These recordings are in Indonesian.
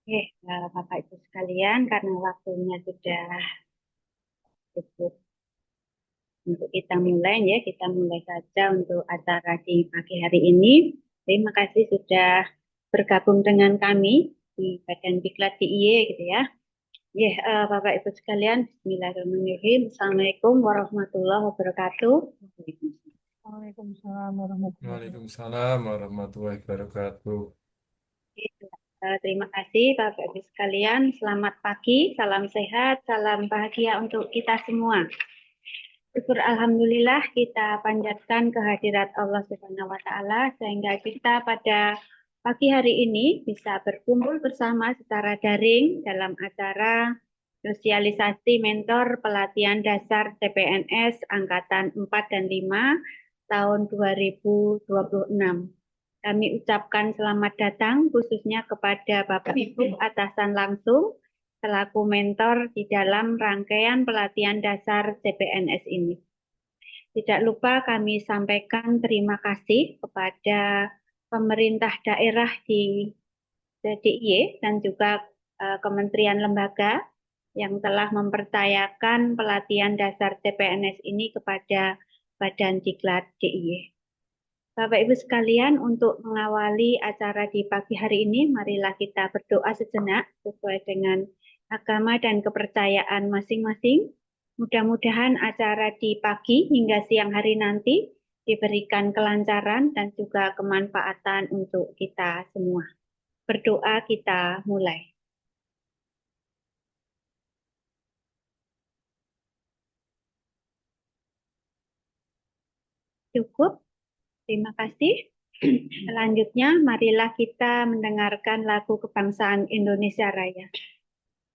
Bapak Ibu sekalian, karena waktunya sudah cukup untuk kita mulai ya, kita mulai saja untuk acara di pagi hari ini. Terima kasih sudah bergabung dengan kami di Badan Diklat DIY gitu ya. Bapak Ibu sekalian, Bismillahirrahmanirrahim. Assalamualaikum warahmatullahi wabarakatuh. Waalaikumsalam warahmatullahi wabarakatuh. Waalaikumsalam warahmatullahi wabarakatuh. Terima kasih Bapak Ibu sekalian. Selamat pagi, salam sehat, salam bahagia untuk kita semua. Syukur Alhamdulillah kita panjatkan kehadirat Allah Subhanahu wa Ta'ala sehingga kita pada pagi hari ini bisa berkumpul bersama secara daring dalam acara sosialisasi mentor pelatihan dasar CPNS Angkatan 4 dan 5 tahun 2026. Kami ucapkan selamat datang khususnya kepada Bapak Ibu atasan langsung selaku mentor di dalam rangkaian pelatihan dasar CPNS ini. Tidak lupa kami sampaikan terima kasih kepada pemerintah daerah di DIY dan juga kementerian lembaga yang telah mempercayakan pelatihan dasar CPNS ini kepada Badan Diklat DIY. Bapak Ibu sekalian, untuk mengawali acara di pagi hari ini, marilah kita berdoa sejenak sesuai dengan agama dan kepercayaan masing-masing. Mudah-mudahan acara di pagi hingga siang hari nanti diberikan kelancaran dan juga kemanfaatan untuk kita semua. Berdoa kita mulai. Cukup, terima kasih. Selanjutnya, marilah kita mendengarkan lagu kebangsaan Indonesia Raya.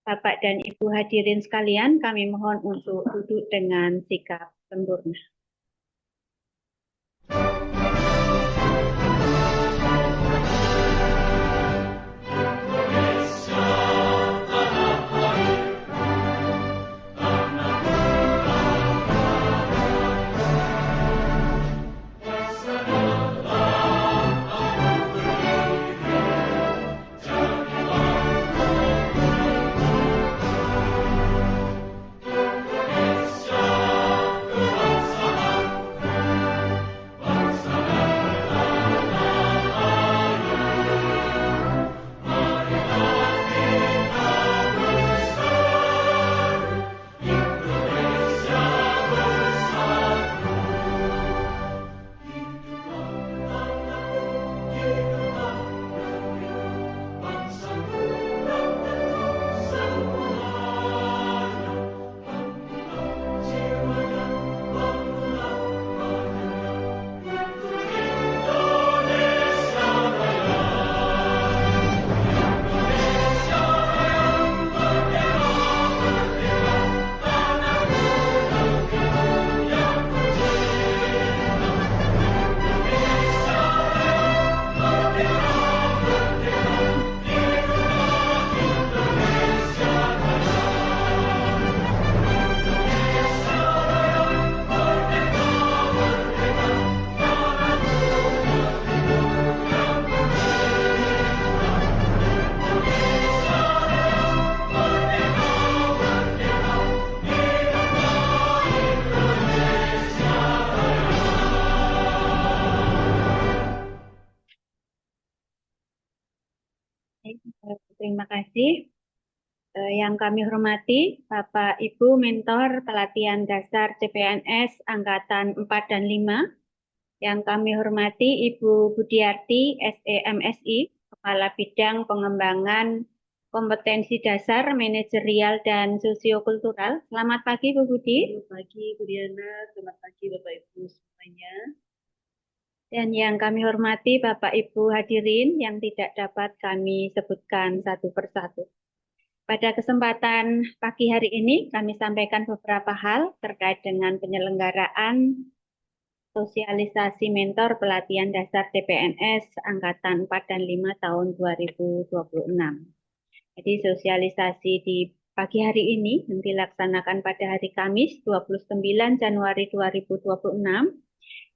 Bapak dan Ibu hadirin sekalian, kami mohon untuk duduk dengan sikap sempurna. Terima kasih. Yang kami hormati Bapak Ibu Mentor Pelatihan Dasar CPNS Angkatan 4 dan 5. Yang kami hormati Ibu Budiarti SEMSI, Kepala Bidang Pengembangan Kompetensi Dasar, Manajerial, dan Sosiokultural. Selamat pagi Bu Budi. Selamat pagi Bu Diana, selamat pagi Bapak Ibu semuanya. Dan yang kami hormati Bapak Ibu hadirin yang tidak dapat kami sebutkan satu persatu. Pada kesempatan pagi hari ini kami sampaikan beberapa hal terkait dengan penyelenggaraan sosialisasi mentor pelatihan dasar CPNS Angkatan 4 dan 5 tahun 2026. Jadi sosialisasi di pagi hari ini yang dilaksanakan pada hari Kamis 29 Januari 2026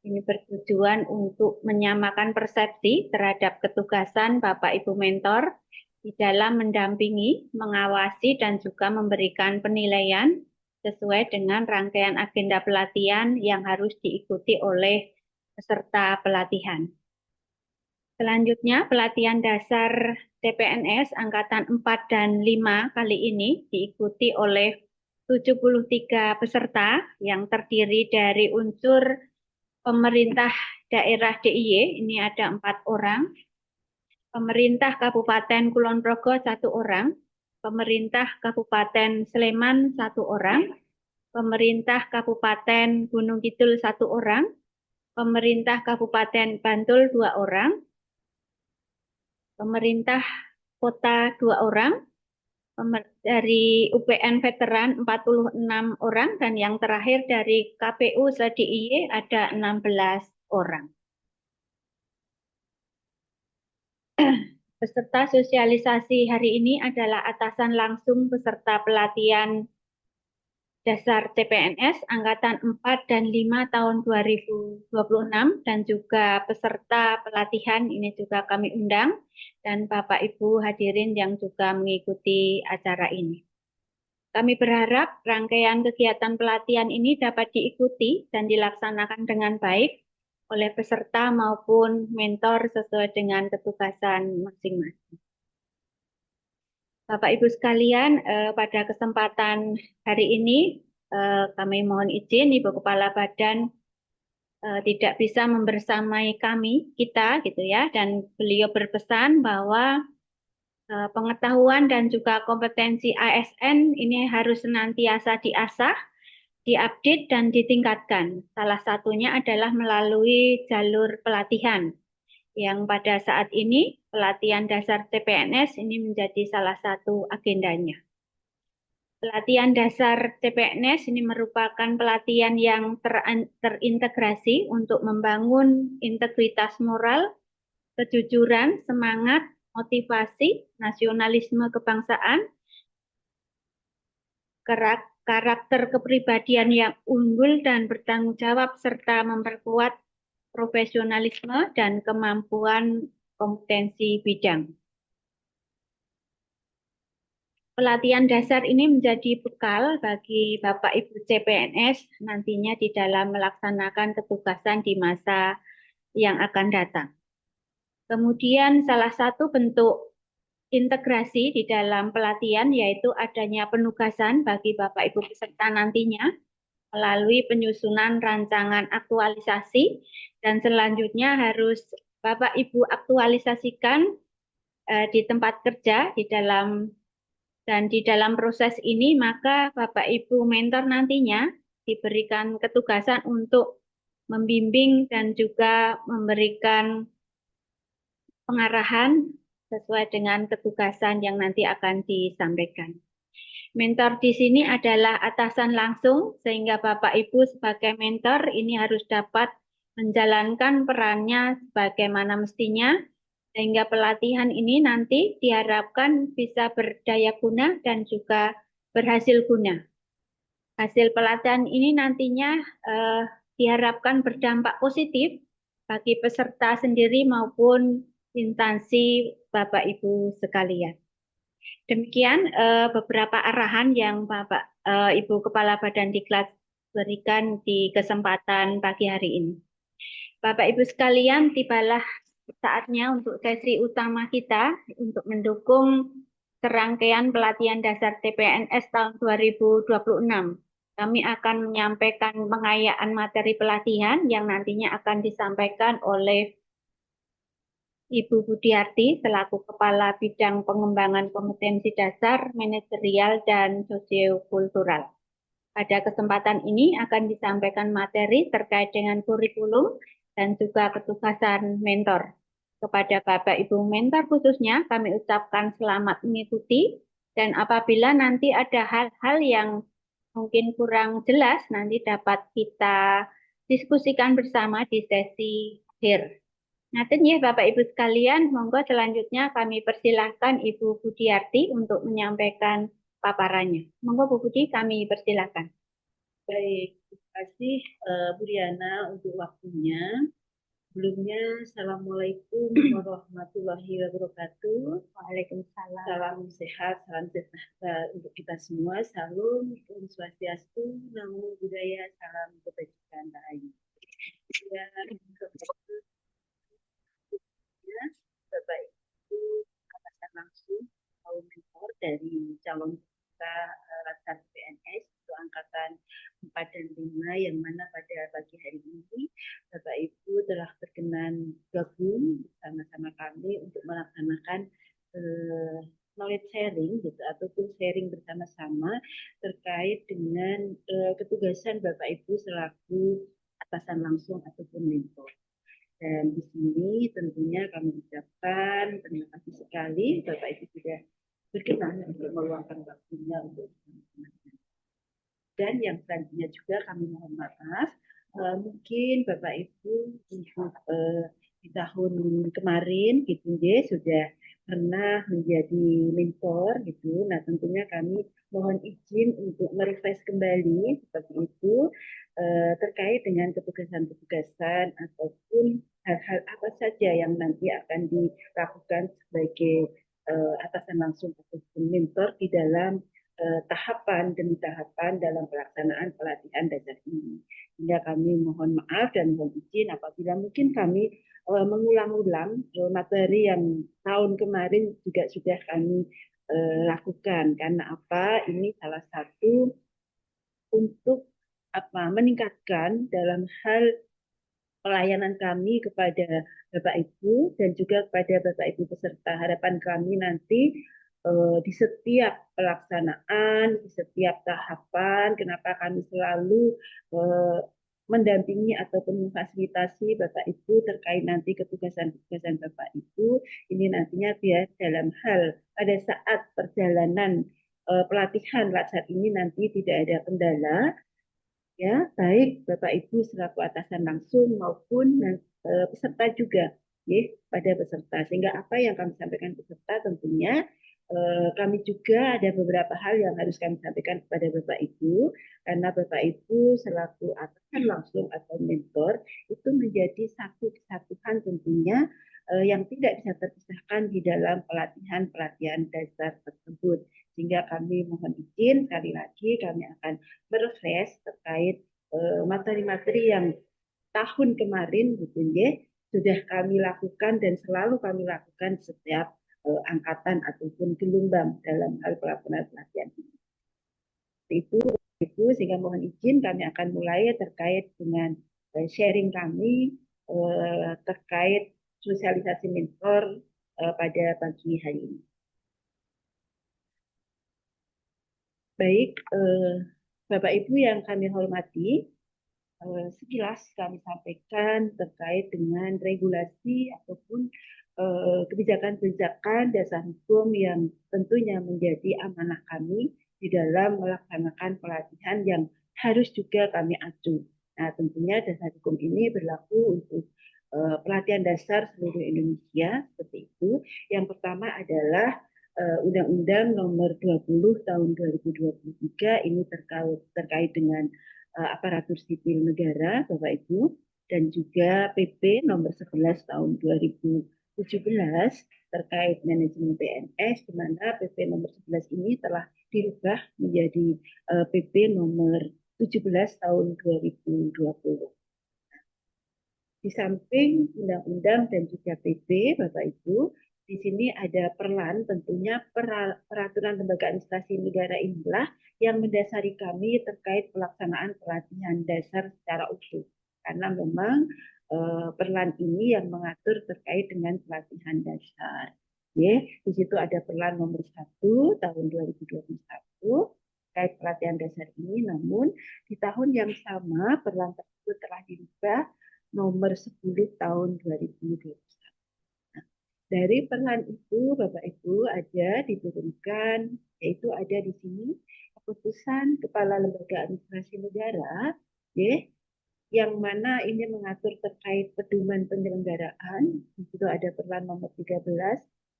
ini bertujuan untuk menyamakan persepsi terhadap ketugasan Bapak Ibu Mentor di dalam mendampingi, mengawasi, dan juga memberikan penilaian sesuai dengan rangkaian agenda pelatihan yang harus diikuti oleh peserta pelatihan. Selanjutnya, pelatihan dasar CPNS Angkatan 4 dan 5 kali ini diikuti oleh 73 peserta yang terdiri dari unsur pemerintah daerah DIY, ini ada 4 orang, pemerintah Kabupaten Kulon Progo 1 orang, pemerintah Kabupaten Sleman 1 orang, pemerintah Kabupaten Gunung Kidul 1 orang, pemerintah Kabupaten Bantul 2 orang, pemerintah kota 2 orang, dari UPN Veteran 46 orang, dan yang terakhir dari KPU se-DIY ada 16 orang. Peserta sosialisasi hari ini adalah atasan langsung peserta pelatihan dasar CPNS Angkatan 4 dan 5 tahun 2026 dan juga peserta pelatihan ini juga kami undang dan Bapak Ibu hadirin yang juga mengikuti acara ini. Kami berharap rangkaian kegiatan pelatihan ini dapat diikuti dan dilaksanakan dengan baik oleh peserta maupun mentor sesuai dengan ketugasan masing-masing. Bapak Ibu sekalian, pada kesempatan hari ini kami mohon izin Ibu Kepala Badan tidak bisa membersamai kita gitu ya, dan beliau berpesan bahwa pengetahuan dan juga kompetensi ASN ini harus senantiasa diasah, diupdate dan ditingkatkan. Salah satunya adalah melalui jalur pelatihan yang pada saat ini pelatihan dasar CPNS ini menjadi salah satu agendanya. Pelatihan dasar CPNS ini merupakan pelatihan yang terintegrasi untuk membangun integritas moral, kejujuran, semangat, motivasi, nasionalisme kebangsaan, karakter kepribadian yang unggul dan bertanggung jawab, serta memperkuat profesionalisme dan kemampuan kompetensi bidang. Pelatihan dasar ini menjadi bekal bagi Bapak Ibu CPNS nantinya di dalam melaksanakan ketugasan di masa yang akan datang. Kemudian salah satu bentuk integrasi di dalam pelatihan yaitu adanya penugasan bagi Bapak Ibu peserta nantinya melalui penyusunan rancangan aktualisasi dan selanjutnya harus Bapak Ibu aktualisasikan di tempat kerja di dalam proses ini maka Bapak Ibu mentor nantinya diberikan ketugasan untuk membimbing dan juga memberikan pengarahan sesuai dengan ketugasan yang nanti akan disampaikan. Mentor di sini adalah atasan langsung, sehingga Bapak Ibu sebagai mentor ini harus dapat menjalankan perannya sebagaimana mestinya, sehingga pelatihan ini nanti diharapkan bisa berdaya guna dan juga berhasil guna. Hasil pelatihan ini nantinya diharapkan berdampak positif bagi peserta sendiri maupun instansi Bapak Ibu sekalian. Demikian beberapa arahan yang Bapak Ibu Kepala Badan Diklat berikan di kesempatan pagi hari ini. Bapak Ibu sekalian, tibalah saatnya untuk sesi utama kita untuk mendukung serangkaian pelatihan dasar CPNS tahun 2026. Kami akan menyampaikan pengayaan materi pelatihan yang nantinya akan disampaikan oleh Ibu Budiarti selaku Kepala Bidang Pengembangan Kompetensi Dasar, Manajerial, dan Sosiokultural. Pada kesempatan ini akan disampaikan materi terkait dengan kurikulum dan juga ketugasan mentor. Kepada Bapak Ibu mentor khususnya kami ucapkan selamat mengikuti dan apabila nanti ada hal-hal yang mungkin kurang jelas nanti dapat kita diskusikan bersama di sesi akhir. Ngaten ya Bapak Ibu sekalian, monggo selanjutnya kami persilahkan Ibu Budiarti untuk menyampaikan paparannya. Monggo Bu Budi, kami persilahkan. Baik, terima kasih Bu Diana untuk waktunya. Sebelumnya, Assalamualaikum warahmatullahi wabarakatuh. Waalaikumsalam. Salam sehat, salam sejahtera untuk kita semua. Salam Om Swastiastu, Namo Buddhaya, salam kebajikan rahayu. Ya, Bapak Ibu, atasan langsung kaum mentor dari calon kita Laskar PNS itu angkatan 4 dan 5 yang mana pada pagi hari ini Bapak Ibu telah berkenan gabung bersama-sama kami untuk melaksanakan knowledge sharing gitu ataupun sharing bersama-sama terkait dengan ketugasan Bapak Ibu selaku atasan langsung ataupun mentor. Dan di sini tentunya kami ucapkan terima kasih sekali Bapak Ibu sudah berkenan untuk meluangkan waktunya untuk dan yang selanjutnya juga kami mohon maaf mungkin Bapak Ibu untuk di tahun kemarin gitu ya sudah pernah menjadi mentor gitu. Nah tentunya kami mohon izin untuk merefresh kembali seperti itu terkait dengan ketugasan-ketugasan ataupun hal-hal apa saja yang nanti akan dilakukan sebagai atasan langsung ataupun mentor di dalam tahapan demi tahapan dalam pelaksanaan pelatihan dasar ini. Sehingga kami mohon maaf dan mohon izin apabila mungkin kami mengulang-ulang materi yang tahun kemarin juga sudah kami lakukan. Karena apa? Ini salah satu untuk meningkatkan dalam hal pelayanan kami kepada Bapak Ibu dan juga kepada Bapak Ibu peserta. Harapan kami nanti di setiap pelaksanaan, di setiap tahapan, kenapa kami selalu mendampingi ataupun memfasilitasi Bapak Ibu terkait nanti ketugasan-ketugasan Bapak Ibu, ini nantinya biar dalam hal pada saat perjalanan pelatihan saat ini nanti tidak ada kendala, ya baik Bapak Ibu selaku atasan langsung maupun peserta juga ya pada peserta sehingga apa yang kami sampaikan peserta tentunya kami juga ada beberapa hal yang harus kami sampaikan kepada Bapak Ibu karena Bapak Ibu selaku atasan langsung atau mentor itu menjadi satu kesatuan tentunya yang tidak bisa terpisahkan di dalam pelatihan-pelatihan dasar tersebut sehingga kami mohon izin sekali lagi kami akan merefresh terkait materi-materi yang tahun kemarin gitu ya sudah kami lakukan dan selalu kami lakukan setiap angkatan ataupun gelombang dalam hal pelaksanaan pelatihan ini. Itu sehingga mohon izin kami akan mulai terkait dengan sharing kami terkait sosialisasi mentor pada pagi hari ini. Baik, Bapak Ibu yang kami hormati, sekilas kami sampaikan terkait dengan regulasi ataupun kebijakan-kebijakan dasar hukum yang tentunya menjadi amanah kami di dalam melaksanakan pelatihan yang harus juga kami acu. Nah, tentunya dasar hukum ini berlaku untuk pelatihan dasar seluruh Indonesia seperti itu. Yang pertama adalah Undang-Undang Nomor 20 Tahun 2023 ini terkait dengan aparatur sipil negara, Bapak Ibu, dan juga PP Nomor 11 Tahun 2017 terkait manajemen PNS, di mana PP Nomor 11 ini telah dirubah menjadi PP Nomor 17 Tahun 2020. Di samping undang-undang dan juga PP, Bapak Ibu, di sini ada peran tentunya peraturan lembaga administrasi negara inilah yang mendasari kami terkait pelaksanaan pelatihan dasar secara utuh. Karena memang peran ini yang mengatur terkait dengan pelatihan dasar. Ya, di situ ada peran nomor 1 tahun 2021 terkait pelatihan dasar ini, namun di tahun yang sama peran tersebut telah dirubah nomor 10 tahun 2021. Dari peran itu, Bapak Ibu, ada diturunkan, yaitu ada di sini keputusan Kepala Lembaga Administrasi Negara, ya, yang mana ini mengatur terkait pedoman penyelenggaraan. Di situ ada peran nomor 13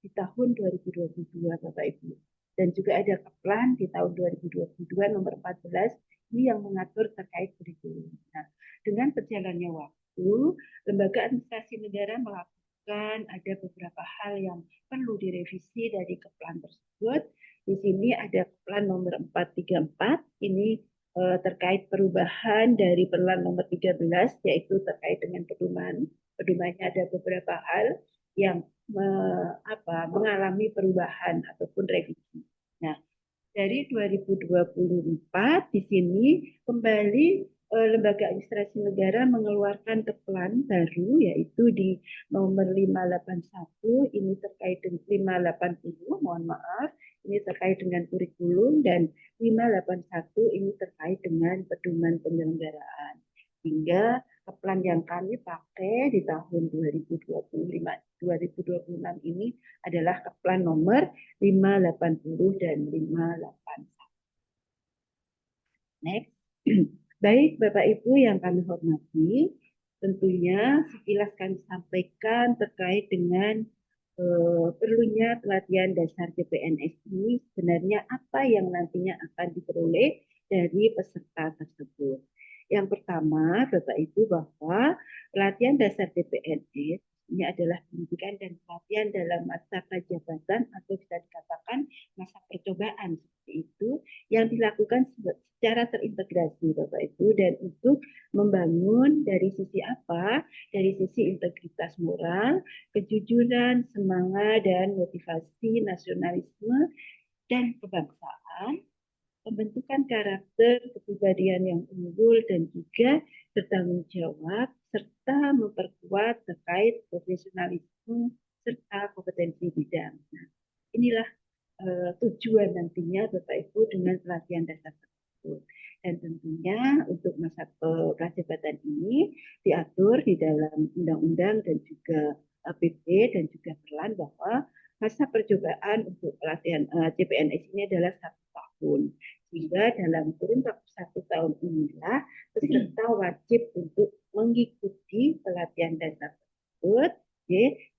di tahun 2022, Bapak Ibu. Dan juga ada Keplan di tahun 2022 nomor 14, ini yang mengatur terkait kurikulum. Nah, dengan berjalannya waktu, itu, lembaga administrasi negara melakukan ada beberapa hal yang perlu direvisi dari Keplan tersebut. Di sini ada Keplan nomor 434, ini terkait perubahan dari Perlan nomor 13, yaitu terkait dengan pedoman. Pedomannya ada beberapa hal yang mengalami perubahan ataupun revisi. Nah, dari 2024 di sini kembali Lembaga Administrasi Negara mengeluarkan Keplan baru, yaitu di nomor 581, ini terkait dengan 580, mohon maaf, ini terkait dengan kurikulum, dan 581 ini terkait dengan pedoman penyelenggaraan. Hingga Keplan yang kami pakai di tahun 2026 ini adalah Keplan nomor 580 dan 581. Next. Baik Bapak Ibu yang kami hormati, tentunya sekilas kami sampaikan terkait dengan perlunya pelatihan dasar CPNS ini, sebenarnya apa yang nantinya akan diperoleh dari peserta tersebut. Yang pertama, Bapak Ibu, bahwa pelatihan dasar CPNS ini adalah pendidikan dan pelatihan dalam masa prajabatan atau bisa dikatakan masa percobaan seperti itu yang dilakukan secara terintegrasi Bapak Ibu, dan untuk membangun dari sisi apa? Dari sisi integritas moral, kejujuran, semangat dan motivasi nasionalisme dan kebangsaan, pembentukan karakter kepribadian yang unggul dan juga bertanggung jawab, serta memperkuat terkait profesionalisme serta kompetensi bidang. Nah, inilah tujuan nantinya Bapak Ibu dengan pelatihan dasar tersebut. Dan tentunya untuk masa prajabatan ini diatur di dalam undang-undang dan juga PP dan juga Perlan bahwa masa percobaan untuk pelatihan CPNS ini adalah 1 tahun. Sehingga dalam kurun waktu 1 tahun inilah peserta wajib untuk mengikuti pelatihan dasar tersebut,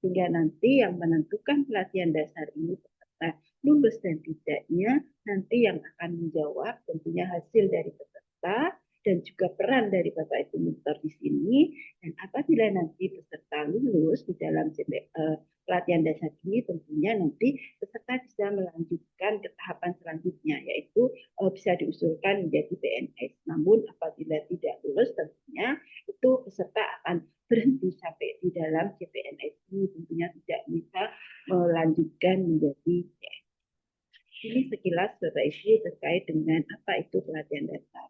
sehingga nanti yang menentukan pelatihan dasar ini peserta lulus dan tidaknya nanti yang akan menjawab tentunya hasil dari peserta dan juga peran dari Bapak Ibu Mentor di sini. Dan apabila nanti peserta lulus di dalam pelatihan dasar ini, tentunya nanti peserta bisa melanjutkan ke tahapan selanjutnya, yaitu bisa diusulkan menjadi PNS. Namun apabila tidak lulus, tentunya itu peserta akan berhenti sampai di dalam CPNS ini, tentunya tidak bisa melanjutkan menjadi PNS. Ini sekilas Bapak Ibu terkait dengan apa itu pelatihan dasar.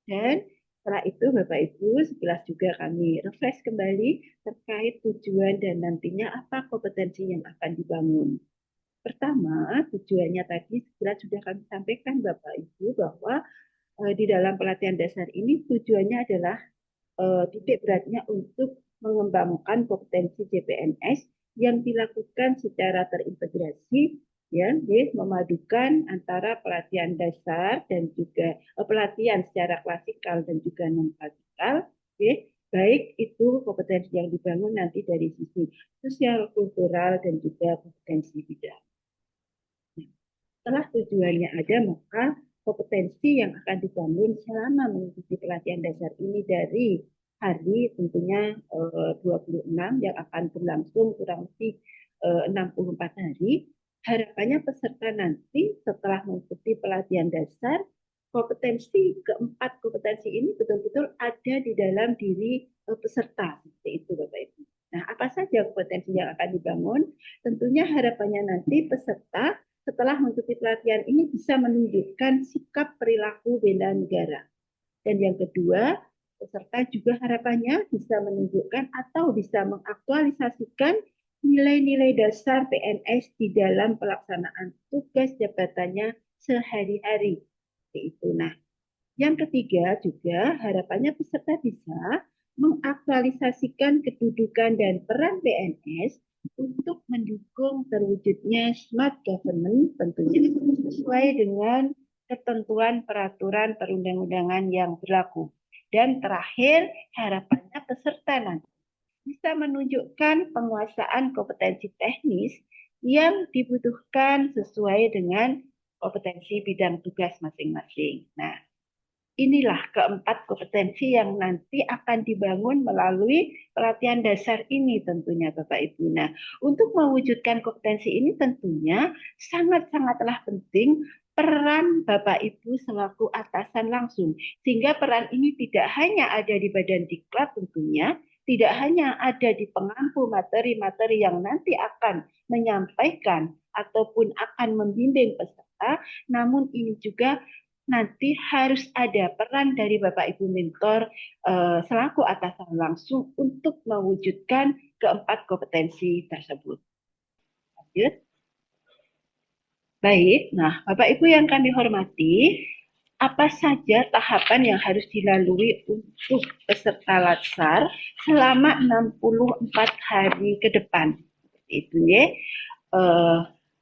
Dan setelah itu Bapak Ibu sekilas juga kami refresh kembali terkait tujuan dan nantinya apa kompetensi yang akan dibangun. Pertama, tujuannya tadi sekilas sudah kami sampaikan Bapak Ibu bahwa di dalam pelatihan dasar ini tujuannya adalah titik beratnya untuk mengembangkan kompetensi CPNS yang dilakukan secara terintegrasi, ya, memadukan antara pelatihan dasar dan juga pelatihan secara klasikal dan juga non klasikal, baik itu kompetensi yang dibangun nanti dari sisi sosial, kultural dan juga kompetensi bidang. Setelah tujuannya ada, maka kompetensi yang akan dibangun selama mengikuti pelatihan dasar ini dari hari tentunya 26 yang akan berlangsung kurang lebih 64 hari. Harapannya peserta nanti setelah mengikuti pelatihan dasar, keempat kompetensi ini betul-betul ada di dalam diri peserta, seperti itu Bapak Ibu. Nah, apa saja kompetensi yang akan dibangun? Tentunya harapannya nanti peserta setelah mengikuti pelatihan ini bisa menunjukkan sikap perilaku bela negara. Dan yang kedua, peserta juga harapannya bisa menunjukkan atau bisa mengaktualisasikan nilai-nilai dasar PNS di dalam pelaksanaan tugas jabatannya sehari-hari. Itu. Nah, yang ketiga juga harapannya peserta bisa mengaktualisasikan kedudukan dan peran PNS untuk mendukung terwujudnya smart government tentunya sesuai dengan ketentuan peraturan perundang-undangan yang berlaku. Dan terakhir, harapannya peserta nanti bisa menunjukkan penguasaan kompetensi teknis yang dibutuhkan sesuai dengan kompetensi bidang tugas masing-masing. Nah, inilah keempat kompetensi yang nanti akan dibangun melalui pelatihan dasar ini tentunya Bapak Ibu. Nah, untuk mewujudkan kompetensi ini tentunya sangat-sangatlah penting peran Bapak Ibu selaku atasan langsung. Sehingga peran ini tidak hanya ada di Badan Diklat tentunya, tidak hanya ada di pengampu materi-materi yang nanti akan menyampaikan ataupun akan membimbing peserta, namun ini juga nanti harus ada peran dari Bapak Ibu mentor selaku atasan langsung untuk mewujudkan keempat kompetensi tersebut. Lanjut. Baik, nah Bapak Ibu yang kami hormati, apa saja tahapan yang harus dilalui untuk peserta latsar selama 64 hari ke depan? Itu ya.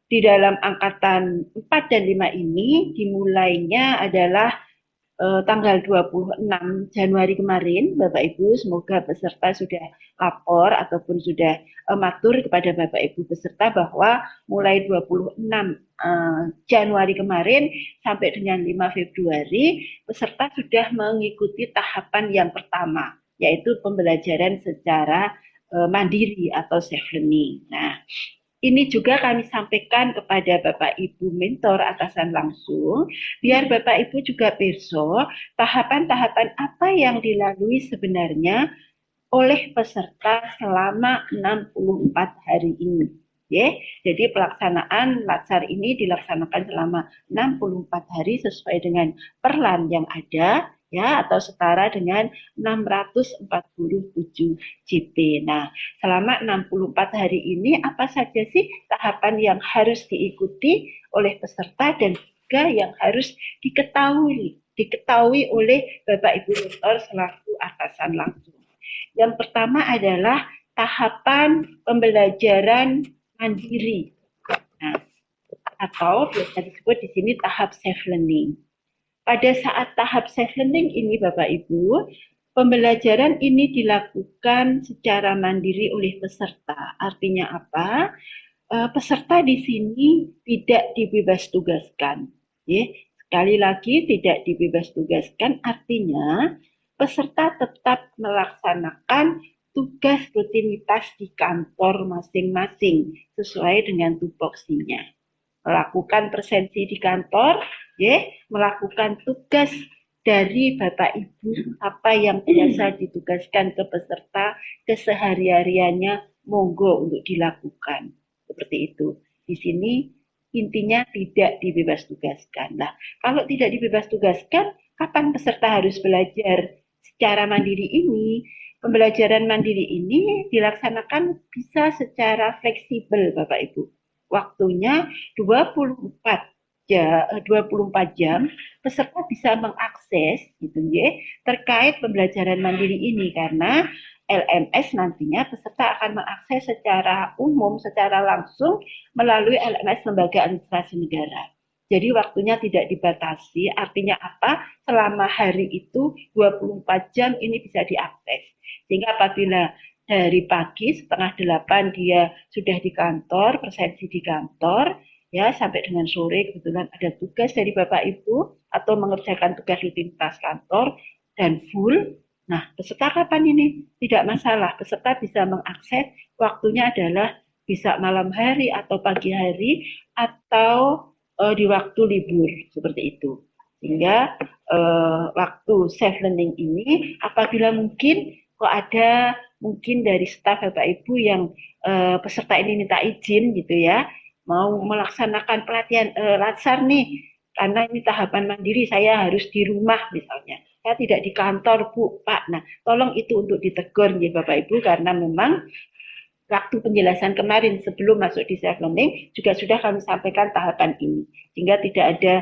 Di dalam angkatan 4 dan 5 ini dimulainya adalah tanggal 26 Januari kemarin, Bapak Ibu, semoga peserta sudah lapor ataupun sudah matur kepada Bapak Ibu peserta bahwa mulai 26 Januari kemarin sampai dengan 5 Februari, peserta sudah mengikuti tahapan yang pertama, yaitu pembelajaran secara mandiri atau self-learning. Nah, ini juga kami sampaikan kepada Bapak Ibu mentor atasan langsung, biar Bapak Ibu juga perso tahapan-tahapan apa yang dilalui sebenarnya oleh peserta selama 64 hari ini. Ya, jadi pelaksanaan latsar ini dilaksanakan selama 64 hari sesuai dengan perlan yang ada, ya, atau setara dengan 647 JP. Nah, selama 64 hari ini apa saja sih tahapan yang harus diikuti oleh peserta dan juga yang harus diketahui oleh Bapak Ibu mentor selaku atasan langsung. Yang pertama adalah tahapan pembelajaran mandiri. Nah, atau biasa disebut di sini tahap self learning. Pada saat tahap self learning ini Bapak Ibu, pembelajaran ini dilakukan secara mandiri oleh peserta. Artinya apa? Peserta di sini tidak dibebas tugaskan. Ya, sekali lagi tidak dibebas tugaskan artinya peserta tetap melaksanakan tugas rutinitas di kantor masing-masing sesuai dengan tupoksinya. Melakukan presensi di kantor, ya, melakukan tugas dari Bapak Ibu apa yang biasa ditugaskan ke peserta kesehari-hariannya, monggo untuk dilakukan. Seperti itu. Di sini intinya tidak dibebas tugaskan. Nah, kalau tidak dibebas tugaskan, kapan peserta harus belajar secara mandiri ini? Pembelajaran mandiri ini dilaksanakan bisa secara fleksibel Bapak Ibu. Waktunya 24 jam peserta bisa mengakses gitu ya terkait pembelajaran mandiri ini karena LMS nantinya peserta akan mengakses secara umum, secara langsung melalui LMS Lembaga Administrasi Negara. Jadi waktunya tidak dibatasi, artinya apa? Selama hari itu 24 jam ini bisa diakses. Sehingga apabila dari pagi setengah 8 dia sudah di kantor, presensi di kantor, ya sampai dengan sore kebetulan ada tugas dari Bapak Ibu atau mengerjakan tugas rutinitas kantor dan full. Nah, peserta kapan ini? Tidak masalah, peserta bisa mengakses waktunya adalah bisa malam hari atau pagi hari atau di waktu libur seperti itu. Sehingga waktu self learning ini apabila mungkin kok ada mungkin dari staf Bapak Ibu yang peserta ini minta izin gitu ya, mau melaksanakan pelatihan latsar nih, karena ini tahapan mandiri saya harus di rumah misalnya. Saya tidak di kantor Bu, Pak. Nah, tolong itu untuk ditegur ya Bapak Ibu karena memang waktu penjelasan kemarin sebelum masuk di self learning juga sudah kami sampaikan tahapan ini sehingga tidak ada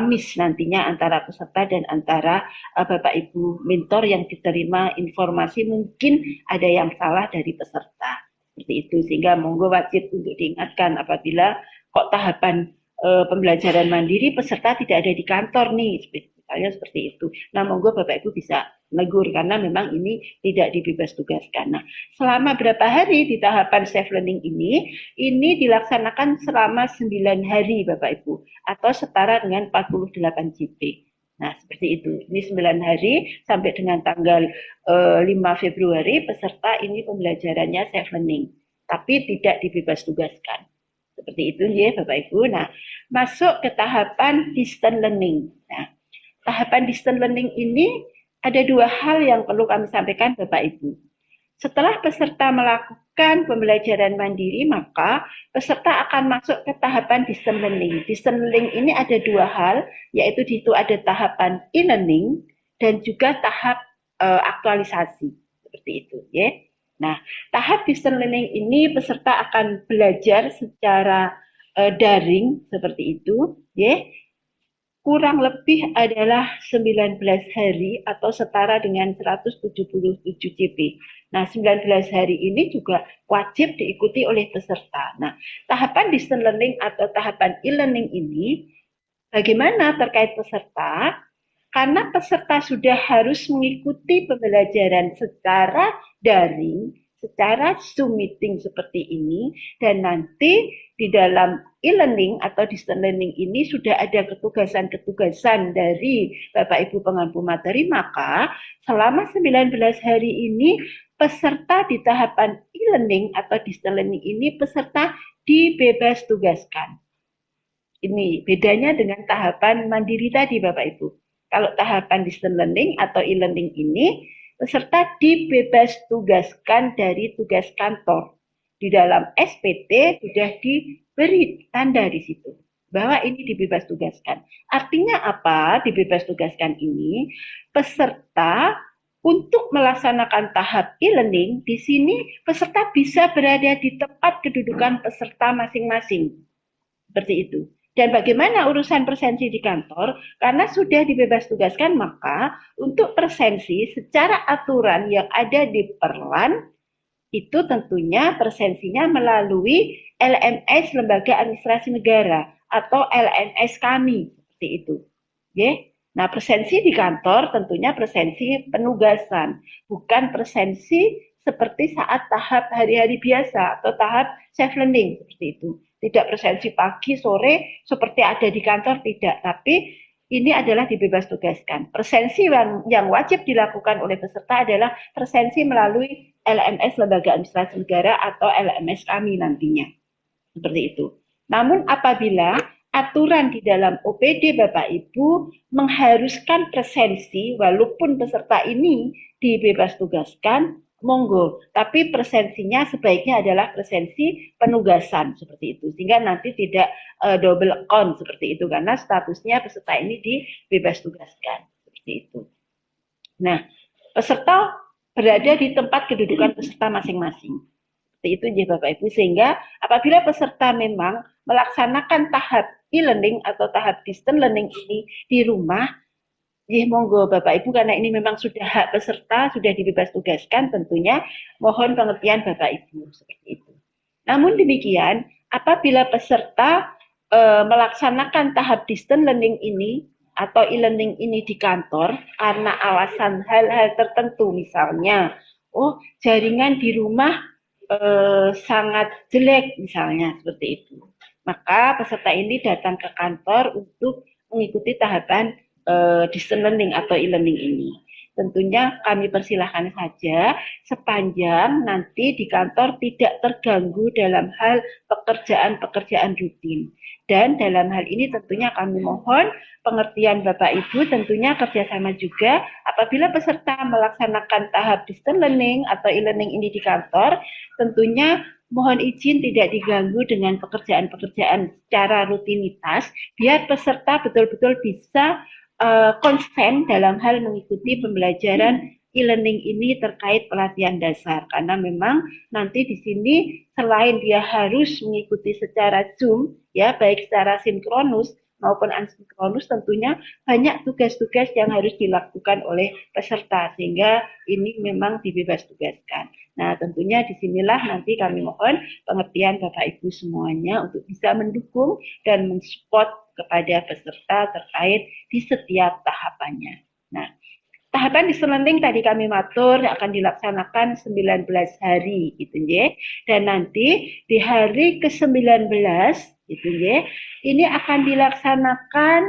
miss nantinya antara peserta dan antara Bapak Ibu mentor yang diterima informasi mungkin ada yang salah dari peserta seperti itu sehingga monggo wajib untuk diingatkan apabila kok tahapan pembelajaran mandiri peserta tidak ada di kantor nih misalnya seperti itu. Nah, monggo Bapak Ibu bisa menegur karena memang ini tidak dibebas tugaskan. Nah, selama berapa hari di tahapan self learning ini dilaksanakan selama 9 hari Bapak Ibu atau setara dengan 48 JP. Nah, seperti itu. Ini 9 hari sampai dengan tanggal 5 Februari peserta ini pembelajarannya self learning, tapi tidak dibebas tugaskan. Seperti itu ya Bapak Ibu. Nah, masuk ke tahapan distance learning. Nah, tahapan distance learning ini ada dua hal yang perlu kami sampaikan Bapak Ibu. Setelah peserta melakukan pembelajaran mandiri, maka peserta akan masuk ke tahapan distance learning. Distance learning ini ada dua hal, yaitu di situ ada tahapan e-learning dan juga tahap aktualisasi. Seperti itu, ya. Nah, tahap distance learning ini peserta akan belajar secara daring seperti itu, ya. Kurang lebih adalah 19 hari atau setara dengan 177 CP. Nah, 19 hari ini juga wajib diikuti oleh peserta. Nah, tahapan distance learning atau tahapan e-learning ini bagaimana terkait peserta? Karena peserta sudah harus mengikuti pembelajaran secara daring, secara Zoom meeting seperti ini, dan nanti di dalam e-learning atau distance learning ini sudah ada ketugasan-ketugasan dari Bapak Ibu pengampu materi, maka selama 19 hari ini peserta di tahapan e-learning atau distance learning ini peserta dibebas tugaskan. Ini bedanya dengan tahapan mandiri tadi Bapak Ibu. Kalau tahapan distance learning atau e-learning ini, peserta dibebas tugaskan dari tugas kantor. Di dalam SPT sudah diberi tanda di situ bahwa ini dibebas tugaskan. Artinya apa dibebas tugaskan ini? Peserta untuk melaksanakan tahap e-learning, di sini peserta bisa berada di tempat kedudukan peserta masing-masing. Seperti itu. Dan bagaimana urusan presensi di kantor? Karena sudah dibebas tugaskan, maka untuk presensi secara aturan yang ada di Perlan, itu tentunya presensinya melalui LMS Lembaga Administrasi Negara atau LMS kami, seperti itu. Oke? Nah, presensi di kantor tentunya presensi penugasan, bukan presensi seperti saat tahap hari-hari biasa atau tahap self learning seperti itu. Tidak presensi pagi, sore seperti ada di kantor, tidak. Tapi ini adalah dibebas tugaskan. Presensi yang wajib dilakukan oleh peserta adalah presensi melalui LMS Lembaga Administrasi Negara atau LMS kami nantinya. Seperti itu. Namun apabila aturan di dalam OPD Bapak Ibu mengharuskan presensi, walaupun peserta ini dibebas tugaskan, monggo, tapi presensinya sebaiknya adalah presensi penugasan seperti itu, sehingga nanti tidak double account seperti itu, karena statusnya peserta ini dibebas tugaskan seperti itu. Nah, peserta berada di tempat kedudukan peserta masing-masing. Seperti itu ya Bapak Ibu, sehingga apabila peserta memang melaksanakan tahap e-learning atau tahap distance learning ini di rumah, ya monggo Bapak Ibu, karena ini memang sudah hak peserta, sudah dibebas tugaskan, tentunya mohon pengertian Bapak Ibu seperti itu. Namun demikian, apabila peserta melaksanakan tahap distance learning ini atau e-learning ini di kantor karena alasan hal-hal tertentu, misalnya, jaringan di rumah sangat jelek misalnya seperti itu, maka peserta ini datang ke kantor untuk mengikuti tahapan distance learning atau e-learning ini. Tentunya kami persilahkan saja sepanjang nanti di kantor tidak terganggu dalam hal pekerjaan-pekerjaan rutin. Dan dalam hal ini tentunya kami mohon pengertian Bapak Ibu, tentunya kerjasama juga apabila peserta melaksanakan tahap distance learning atau e-learning ini di kantor, tentunya mohon izin tidak diganggu dengan pekerjaan-pekerjaan secara rutinitas, biar peserta betul-betul bisa konsen dalam hal mengikuti pembelajaran e-learning ini terkait pelatihan dasar, karena memang nanti di sini selain dia harus mengikuti secara Zoom, ya baik secara sinkronus maupun asinkronus, tentunya banyak tugas-tugas yang harus dilakukan oleh peserta, sehingga ini memang dibebas tugaskan. Nah, tentunya disinilah nanti kami mohon pengertian Bapak Ibu semuanya untuk bisa mendukung dan mensupport kepada peserta terkait di setiap tahapannya. Nah, tahapan distance learning tadi kami matur akan dilaksanakan 19 hari gitu ya. Dan nanti di hari ke-19 gitu ya, ini akan dilaksanakan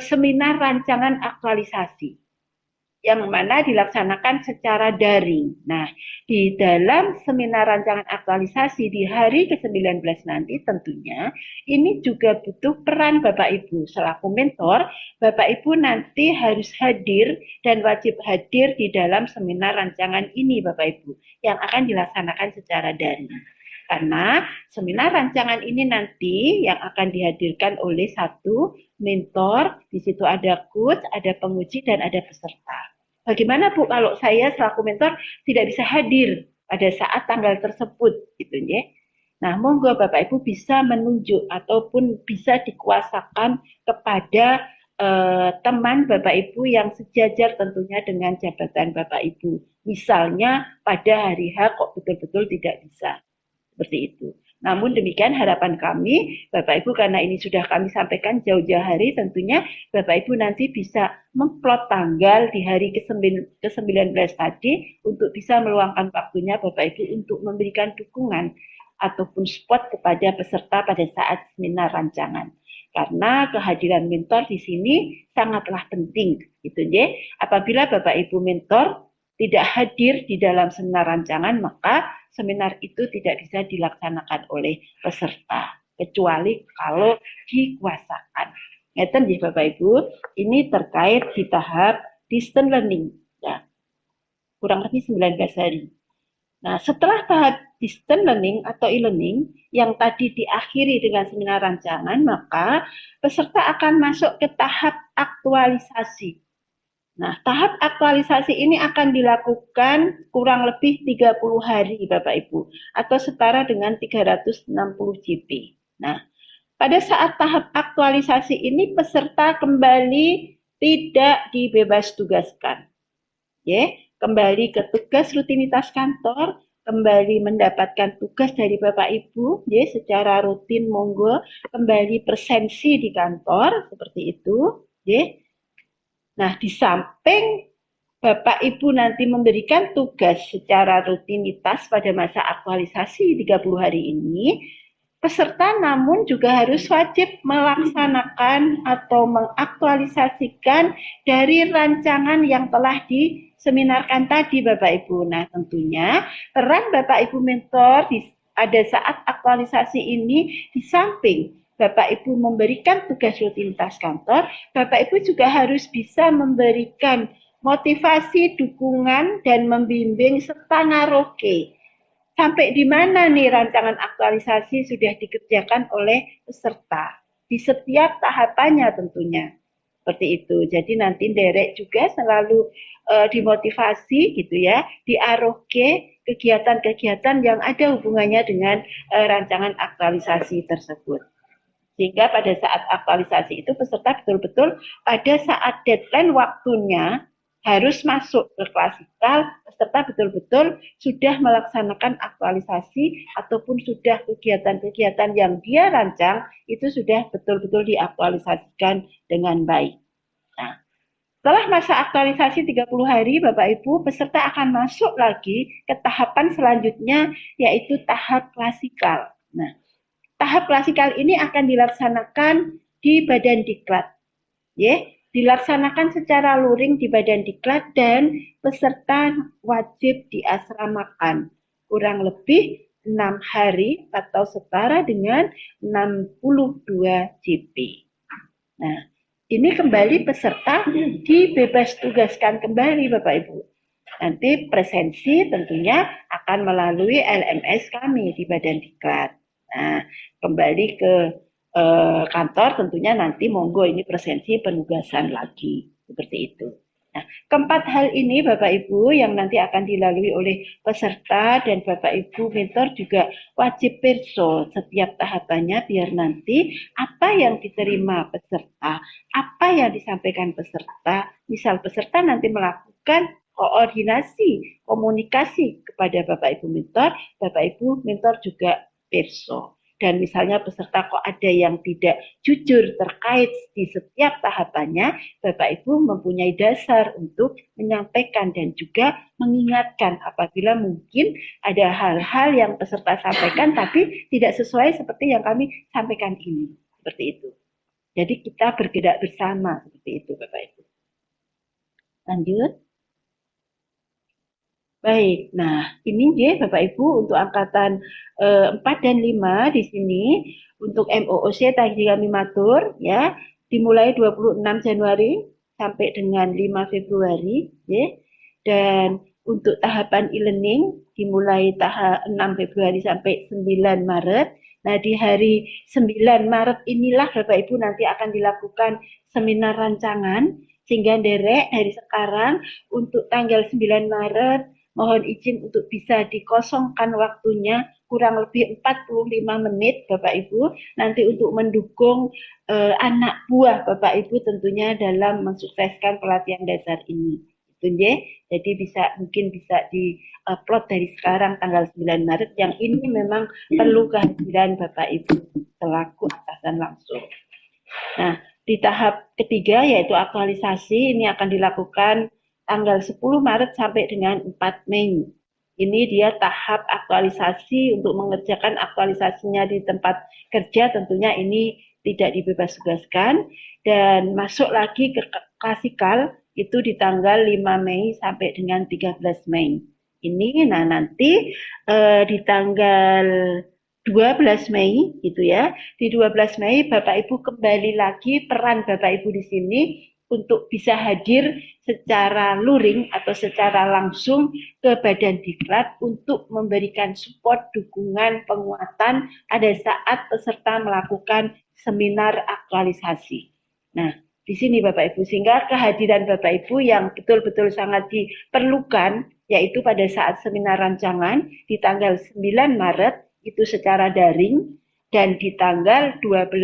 seminar rancangan aktualisasi yang mana dilaksanakan secara daring. Nah, di dalam seminar rancangan aktualisasi di hari ke-19 nanti tentunya ini juga butuh peran Bapak Ibu selaku mentor. Bapak Ibu nanti harus hadir dan wajib hadir di dalam seminar rancangan ini Bapak Ibu yang akan dilaksanakan secara daring. Karena seminar rancangan ini nanti yang akan dihadirkan oleh satu mentor, di situ ada coach, ada penguji, dan ada peserta. Bagaimana Bu kalau saya selaku mentor tidak bisa hadir pada saat tanggal tersebut, gitu ya? Nah, monggo Bapak Ibu bisa menunjuk ataupun bisa dikuasakan kepada teman Bapak Ibu yang sejajar tentunya dengan jabatan Bapak Ibu. Misalnya pada hari H kok betul-betul tidak bisa. Seperti itu. Namun demikian harapan kami, Bapak Ibu, karena ini sudah kami sampaikan jauh-jauh hari, tentunya Bapak Ibu nanti bisa memplot tanggal di hari ke-19 tadi untuk bisa meluangkan waktunya Bapak Ibu untuk memberikan dukungan ataupun support kepada peserta pada saat seminar rancangan. Karena kehadiran mentor di sini sangatlah penting, gitu ya. Apabila Bapak Ibu mentor tidak hadir di dalam seminar rancangan, maka seminar itu tidak bisa dilaksanakan oleh peserta, kecuali kalau dikuasakan. Ngeten ya Bapak Ibu, ini terkait di tahap distance learning, ya, kurang lebih 19 hari. Nah, setelah tahap distance learning atau e-learning yang tadi diakhiri dengan seminar rancangan, maka peserta akan masuk ke tahap aktualisasi. Nah, tahap aktualisasi ini akan dilakukan kurang lebih 30 hari Bapak Ibu, atau setara dengan 360 GB. Nah, pada saat tahap aktualisasi ini peserta kembali tidak dibebas tugaskan. Ya, kembali ke tugas rutinitas kantor, kembali mendapatkan tugas dari Bapak Ibu, ya, secara rutin monggo kembali presensi di kantor seperti itu, ya. Nah, di samping Bapak Ibu nanti memberikan tugas secara rutinitas pada masa aktualisasi 30 hari ini, peserta namun juga harus wajib melaksanakan atau mengaktualisasikan dari rancangan yang telah diseminarkan tadi Bapak Ibu. Nah, tentunya peran Bapak Ibu mentor pada saat aktualisasi ini di samping Bapak Ibu memberikan tugas rutinitas kantor, Bapak Ibu juga harus bisa memberikan motivasi, dukungan, dan membimbing serta ngaroke. Sampai di mana nih rancangan aktualisasi sudah dikerjakan oleh peserta di setiap tahapannya tentunya. Seperti itu. Jadi nanti derek juga selalu dimotivasi gitu ya, diaroke kegiatan-kegiatan yang ada hubungannya dengan rancangan aktualisasi tersebut. Sehingga pada saat aktualisasi itu peserta betul-betul pada saat deadline waktunya harus masuk ke klasikal, peserta betul-betul sudah melaksanakan aktualisasi ataupun sudah kegiatan-kegiatan yang dia rancang itu sudah betul-betul diaktualisasikan dengan baik. Nah, setelah masa aktualisasi 30 hari, Bapak Ibu, peserta akan masuk lagi ke tahapan selanjutnya yaitu tahap klasikal. Nah, tahap klasikal ini akan dilaksanakan di Badan Diklat. Ya, dilaksanakan secara luring di Badan Diklat dan peserta wajib diasramakan kurang lebih 6 hari atau setara dengan 62 GB. Nah, ini kembali peserta dibebas tugaskan kembali Bapak Ibu. Nanti presensi tentunya akan melalui LMS kami di Badan Diklat. Nah, kembali ke kantor tentunya nanti monggo ini presensi penugasan lagi seperti itu. Nah, keempat hal ini Bapak Ibu yang nanti akan dilalui oleh peserta dan Bapak Ibu mentor juga wajib perso setiap tahapannya biar nanti apa yang diterima peserta, apa yang disampaikan peserta, misal peserta nanti melakukan koordinasi, komunikasi kepada Bapak Ibu mentor juga perso. Dan misalnya peserta kok ada yang tidak jujur terkait di setiap tahapannya, Bapak Ibu mempunyai dasar untuk menyampaikan dan juga mengingatkan apabila mungkin ada hal-hal yang peserta sampaikan tapi tidak sesuai seperti yang kami sampaikan ini. Seperti itu. Jadi kita bergerak bersama seperti itu Bapak Ibu. Lanjut. Baik, nah ini dia Bapak Ibu untuk angkatan 4 dan 5 di sini untuk MOOC tadi kami matur ya dimulai 26 Januari sampai dengan 5 Februari ya. Dan untuk tahapan e-learning dimulai tahap 6 Februari sampai 9 Maret. Nah, di hari 9 Maret inilah Bapak Ibu nanti akan dilakukan seminar rancangan sehingga derek dari sekarang untuk tanggal 9 Maret mohon izin untuk bisa dikosongkan waktunya kurang lebih 45 menit Bapak Ibu nanti untuk mendukung anak buah Bapak Ibu tentunya dalam mensukseskan pelatihan dasar ini. Itu ya. Jadi mungkin bisa di-upload dari sekarang tanggal 9 Maret yang ini memang perlu kehadiran Bapak Ibu selaku atasan langsung. Nah, di tahap ketiga yaitu aktualisasi ini akan dilakukan tanggal 10 Maret sampai dengan 4 Mei. Ini dia tahap aktualisasi untuk mengerjakan aktualisasinya di tempat kerja tentunya ini tidak dibebas tugaskan dan masuk lagi ke klasikal itu di tanggal 5 Mei sampai dengan 13 Mei. Ini nah nanti di tanggal 12 Mei gitu ya. Di 12 Mei Bapak Ibu kembali lagi peran Bapak Ibu di sini untuk bisa hadir secara luring atau secara langsung ke Badan Diklat untuk memberikan support, dukungan, penguatan pada saat peserta melakukan seminar aktualisasi. Nah, di sini Bapak Ibu, sehingga kehadiran Bapak Ibu yang betul-betul sangat diperlukan, yaitu pada saat seminar rancangan di tanggal 9 Maret, itu secara daring, dan di tanggal 12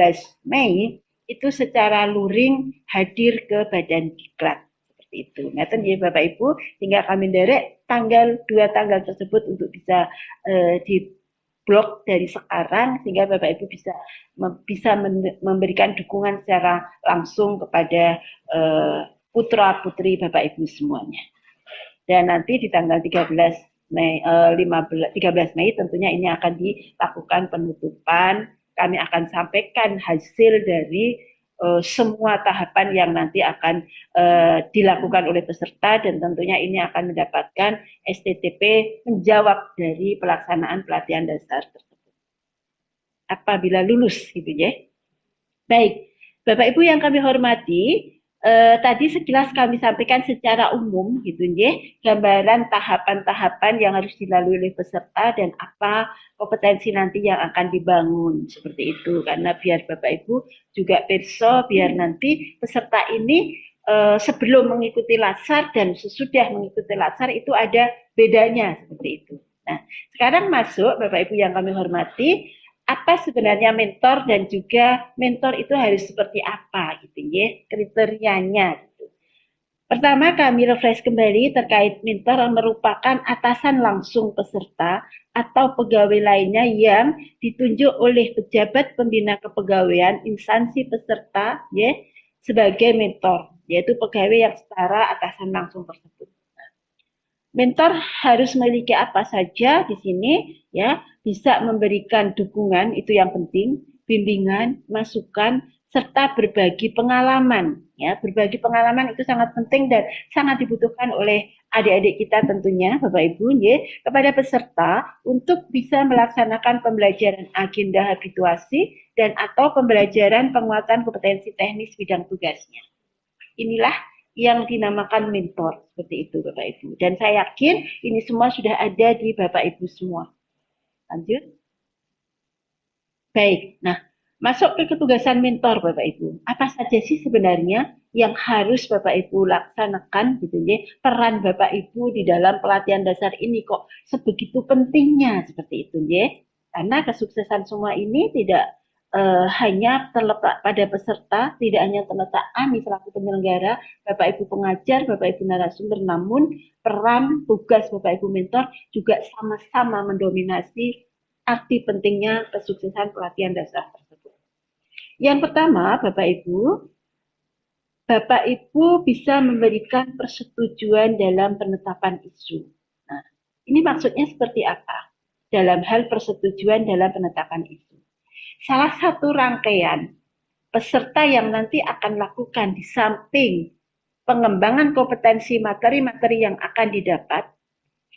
Mei, itu secara luring hadir ke Badan Diklat. Seperti itu. Nah, ya Bapak Ibu, sehingga kami derek dua tanggal tersebut untuk bisa di blok dari sekarang sehingga Bapak Ibu bisa memberikan dukungan secara langsung kepada putra putri Bapak Ibu semuanya. Dan nanti di tanggal 13 Mei tentunya ini akan dilakukan penutupan. Kami akan sampaikan hasil dari semua tahapan yang nanti akan dilakukan oleh peserta dan tentunya ini akan mendapatkan STTP menjawab dari pelaksanaan pelatihan dasar tersebut. Apabila lulus gitu ya. Baik, Bapak Ibu yang kami hormati, tadi sekilas kami sampaikan secara umum gitu ya, gambaran tahapan-tahapan yang harus dilalui oleh peserta dan apa kompetensi nanti yang akan dibangun seperti itu. Karena biar Bapak Ibu juga perso, biar nanti peserta ini sebelum mengikuti lasar dan sesudah mengikuti lasar itu ada bedanya seperti itu. Nah, sekarang masuk Bapak Ibu yang kami hormati, apa sebenarnya mentor dan juga mentor itu harus seperti apa gitu ya, kriterianya gitu. Pertama kami refresh kembali terkait mentor merupakan atasan langsung peserta atau pegawai lainnya yang ditunjuk oleh pejabat pembina kepegawaian instansi peserta ya sebagai mentor, yaitu pegawai yang setara atasan langsung tersebut. Mentor harus memiliki apa saja di sini ya, bisa memberikan dukungan itu yang penting, bimbingan, masukan serta berbagi pengalaman ya. Berbagi pengalaman itu sangat penting dan sangat dibutuhkan oleh adik-adik kita tentunya Bapak Ibu ya, kepada peserta untuk bisa melaksanakan pembelajaran agenda habituasi dan atau pembelajaran penguatan kompetensi teknis bidang tugasnya. Inilah yang dinamakan mentor seperti itu Bapak Ibu. Dan saya yakin ini semua sudah ada di Bapak Ibu semua. Lanjut. Baik, nah masuk ke ketugasan mentor Bapak Ibu. Apa saja sih sebenarnya yang harus Bapak Ibu laksanakan gitu ya? Peran Bapak Ibu di dalam pelatihan dasar ini kok sebegitu pentingnya seperti itu ya? Karena kesuksesan semua ini tidak hanya terletak pada peserta, tidak hanya terletak kami selaku penyelenggara, Bapak Ibu pengajar, Bapak Ibu narasumber, namun peran tugas Bapak Ibu mentor juga sama-sama mendominasi arti pentingnya kesuksesan pelatihan dasar tersebut. Yang pertama, Bapak Ibu bisa memberikan persetujuan dalam penetapan isu. Nah, ini maksudnya seperti apa? Dalam hal persetujuan dalam penetapan isu. Salah satu rangkaian peserta yang nanti akan lakukan di samping pengembangan kompetensi materi-materi yang akan didapat,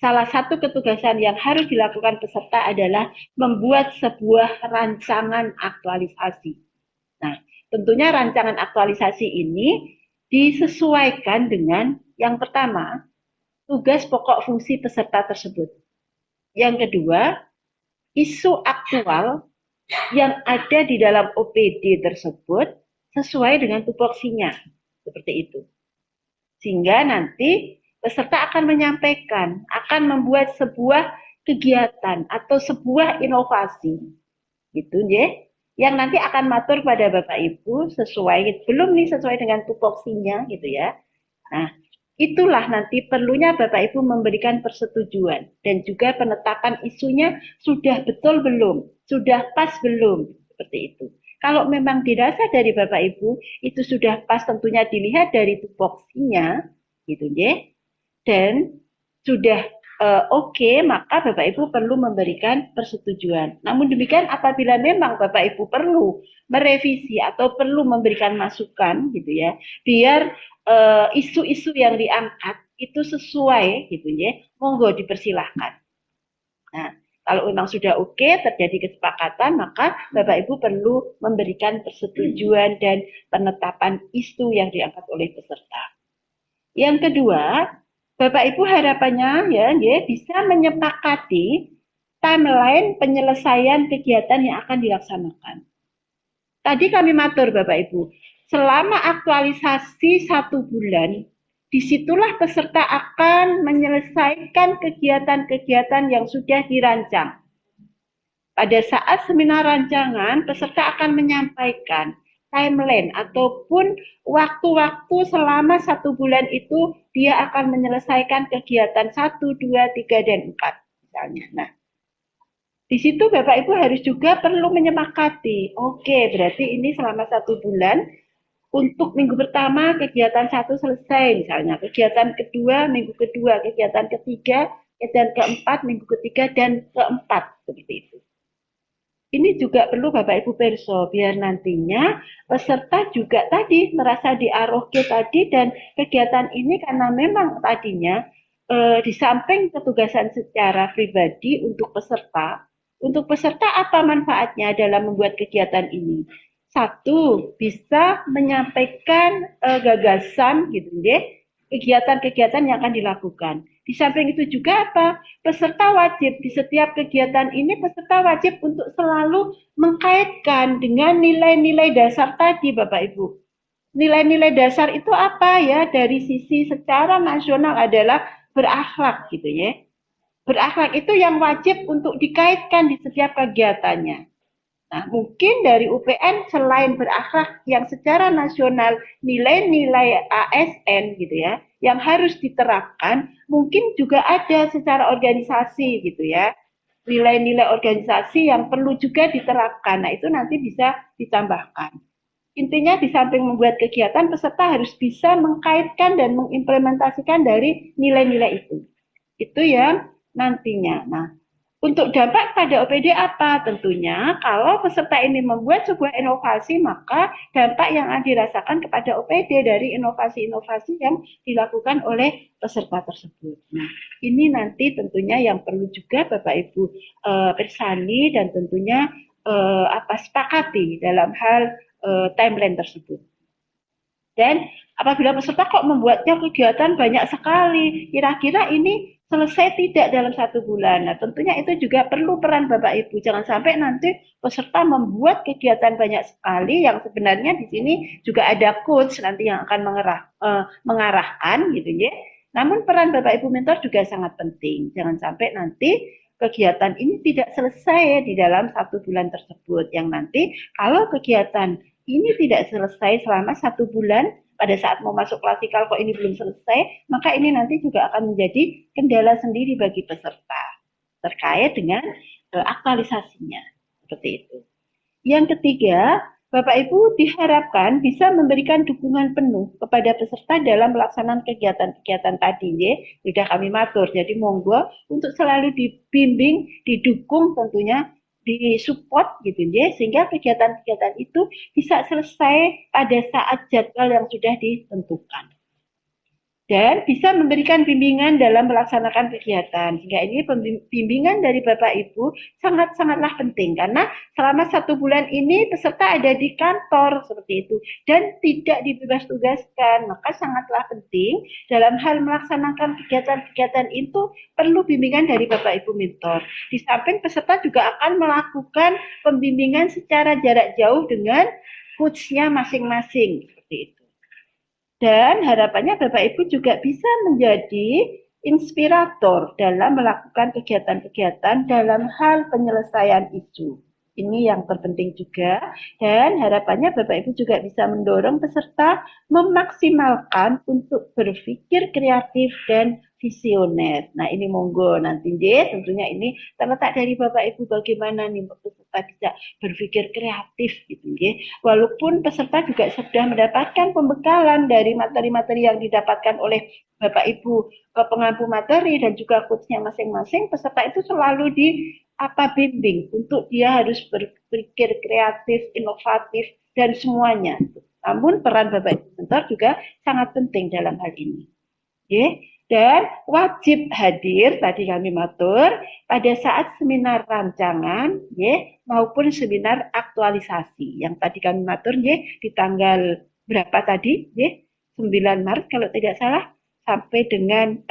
salah satu ketugasan yang harus dilakukan peserta adalah membuat sebuah rancangan aktualisasi. Nah, tentunya rancangan aktualisasi ini disesuaikan dengan yang pertama, tugas pokok fungsi peserta tersebut. Yang kedua, isu aktual yang ada di dalam OPD tersebut sesuai dengan tupoksinya. Seperti itu. Sehingga nanti peserta akan menyampaikan, akan membuat sebuah kegiatan atau sebuah inovasi. Gitu ya. Yang nanti akan matur pada Bapak Ibu sesuai, belum nih sesuai dengan tupoksinya gitu ya. Nah, itulah nanti perlunya Bapak Ibu memberikan persetujuan dan juga penetapan isunya sudah betul belum, sudah pas belum, seperti itu. Kalau memang dirasa dari Bapak Ibu itu sudah pas, tentunya dilihat dari tupoksinya, gitu ya, dan sudah oke, maka Bapak Ibu perlu memberikan persetujuan. Namun demikian apabila memang Bapak Ibu perlu merevisi atau perlu memberikan masukan, gitu ya, biar isu-isu yang diangkat itu sesuai, gitu ya, monggo dipersilahkan. Nah, kalau memang sudah oke, terjadi kesepakatan, maka Bapak Ibu perlu memberikan persetujuan dan penetapan isu yang diangkat oleh peserta. Yang kedua, Bapak Ibu harapannya ya bisa menyepakati timeline penyelesaian kegiatan yang akan dilaksanakan. Tadi kami matur Bapak Ibu, selama aktualisasi 1 bulan, disitulah peserta akan menyelesaikan kegiatan-kegiatan yang sudah dirancang. Pada saat seminar rancangan, peserta akan menyampaikan timeline ataupun waktu-waktu selama 1 bulan itu dia akan menyelesaikan kegiatan 1, 2, 3, dan 4 misalnya. Nah, di situ Bapak Ibu harus juga perlu menyepakati. Oke, berarti ini selama 1 bulan untuk minggu pertama kegiatan 1 selesai misalnya, kegiatan kedua minggu kedua, kegiatan ketiga, kegiatan keempat minggu ketiga dan keempat seperti itu. Ini juga perlu Bapak Ibu perso, biar nantinya peserta juga tadi merasa diarohke tadi, dan kegiatan ini karena memang tadinya di samping ketugasan secara pribadi untuk peserta apa manfaatnya dalam membuat kegiatan ini? Satu, bisa menyampaikan gagasan gitu deh, kegiatan-kegiatan yang akan dilakukan. Di samping itu juga apa? Peserta wajib di setiap kegiatan ini peserta wajib untuk selalu mengkaitkan dengan nilai-nilai dasar tadi Bapak Ibu. Nilai-nilai dasar itu apa ya? Dari sisi secara nasional adalah berakhlak gitu ya. Berakhlak itu yang wajib untuk dikaitkan di setiap kegiatannya. Nah, mungkin dari UPN selain berakhlak yang secara nasional nilai-nilai ASN gitu ya, yang harus diterapkan, mungkin juga ada secara organisasi gitu ya. Nilai-nilai organisasi yang perlu juga diterapkan. Nah, itu nanti bisa ditambahkan. Intinya di samping membuat kegiatan, peserta harus bisa mengkaitkan dan mengimplementasikan dari nilai-nilai itu. Itu yang nantinya. Nah, untuk dampak pada OPD apa? Tentunya kalau peserta ini membuat sebuah inovasi, maka dampak yang akan dirasakan kepada OPD dari inovasi-inovasi yang dilakukan oleh peserta tersebut. Nah, ini nanti tentunya yang perlu juga Bapak Ibu persani dan tentunya sepakati dalam hal timeline tersebut. Dan apabila peserta kok membuatnya kegiatan banyak sekali, kira-kira ini selesai tidak dalam 1 bulan. Nah, tentunya itu juga perlu peran Bapak Ibu. Jangan sampai nanti peserta membuat kegiatan banyak sekali yang sebenarnya di sini juga ada coach nanti yang akan mengarahkan gitu ya. Namun peran Bapak Ibu mentor juga sangat penting. Jangan sampai nanti kegiatan ini tidak selesai di dalam 1 bulan tersebut. Yang nanti kalau kegiatan ini tidak selesai selama 1 bulan, pada saat mau masuk klasikal kok ini belum selesai, maka ini nanti juga akan menjadi kendala sendiri bagi peserta terkait dengan aktualisasinya. Seperti itu. Yang ketiga, Bapak Ibu diharapkan bisa memberikan dukungan penuh kepada peserta dalam pelaksanaan kegiatan-kegiatan tadi ya. Sudah kami matur, jadi monggo untuk selalu dibimbing, didukung tentunya disupport gitu ya, sehingga kegiatan-kegiatan itu bisa selesai pada saat jadwal yang sudah ditentukan dan bisa memberikan bimbingan dalam melaksanakan kegiatan. Sehingga ini bimbingan dari Bapak Ibu sangat-sangatlah penting karena selama 1 bulan ini peserta ada di kantor seperti itu dan tidak dibebas tugaskan. Maka sangatlah penting dalam hal melaksanakan kegiatan-kegiatan itu perlu bimbingan dari Bapak Ibu mentor. Di samping peserta juga akan melakukan pembimbingan secara jarak jauh dengan coach-nya masing-masing seperti itu. Dan harapannya Bapak Ibu juga bisa menjadi inspirator dalam melakukan kegiatan-kegiatan dalam hal penyelesaian isu. Ini yang terpenting juga. Dan harapannya Bapak Ibu juga bisa mendorong peserta memaksimalkan untuk berpikir kreatif dan visioner. Nah ini monggo nanti deh, tentunya ini terletak dari Bapak Ibu bagaimana nih peserta bisa berpikir kreatif gitu ya. Walaupun peserta juga sudah mendapatkan pembekalan dari materi-materi yang didapatkan oleh Bapak Ibu pengampu materi dan juga coachnya masing-masing, peserta itu selalu bimbing untuk dia harus berpikir kreatif, inovatif dan semuanya. Namun peran Bapak Ibu mentor juga sangat penting dalam hal ini. Oke. Dan wajib hadir, tadi kami matur, pada saat seminar rancangan maupun seminar aktualisasi. Yang tadi kami matur di tanggal berapa tadi? 9 Maret kalau tidak salah, sampai dengan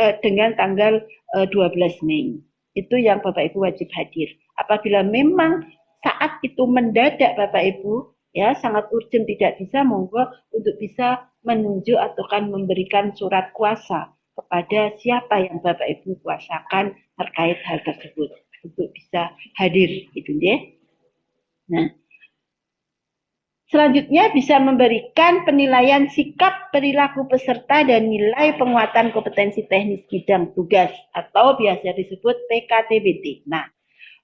tanggal 12 Mei. Itu yang Bapak Ibu wajib hadir. Apabila memang saat itu mendadak Bapak Ibu, ya sangat urgent tidak bisa, monggo untuk bisa menunjuk atau kan memberikan surat kuasa kepada siapa yang Bapak Ibu kuasakan terkait hal tersebut untuk bisa hadir gitu ya. Nah, selanjutnya bisa memberikan penilaian sikap perilaku peserta dan nilai penguatan kompetensi teknis bidang tugas atau biasa disebut PKTBT. Nah,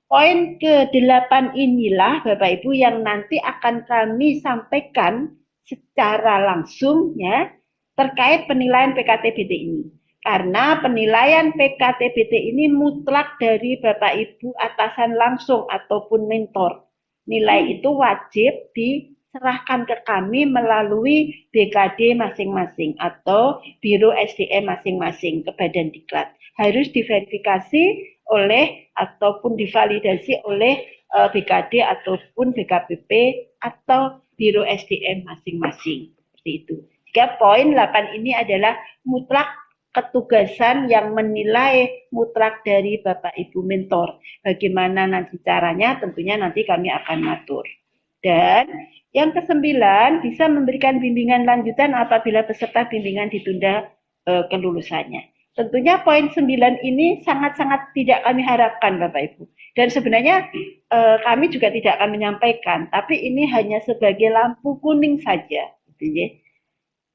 poin ke-8 inilah Bapak Ibu yang nanti akan kami sampaikan secara langsung ya terkait penilaian PKTBT ini. Karena penilaian PKTBT ini mutlak dari Bapak Ibu atasan langsung ataupun mentor. Nilai itu wajib diserahkan ke kami melalui BKD masing-masing atau Biro SDM masing-masing ke Badan Diklat. Harus diverifikasi oleh ataupun divalidasi oleh BKD ataupun BKPP atau Biro SDM masing-masing. Seperti itu. Jika poin 8 ini adalah mutlak ketugasan yang menilai mutlak dari Bapak Ibu mentor. Bagaimana nanti caranya tentunya nanti kami akan atur. Dan yang ke-9 bisa memberikan bimbingan lanjutan apabila peserta bimbingan ditunda kelulusannya. Tentunya poin 9 ini sangat-sangat tidak kami harapkan Bapak Ibu. Dan sebenarnya kami juga tidak akan menyampaikan, tapi ini hanya sebagai lampu kuning saja. Gitu ya.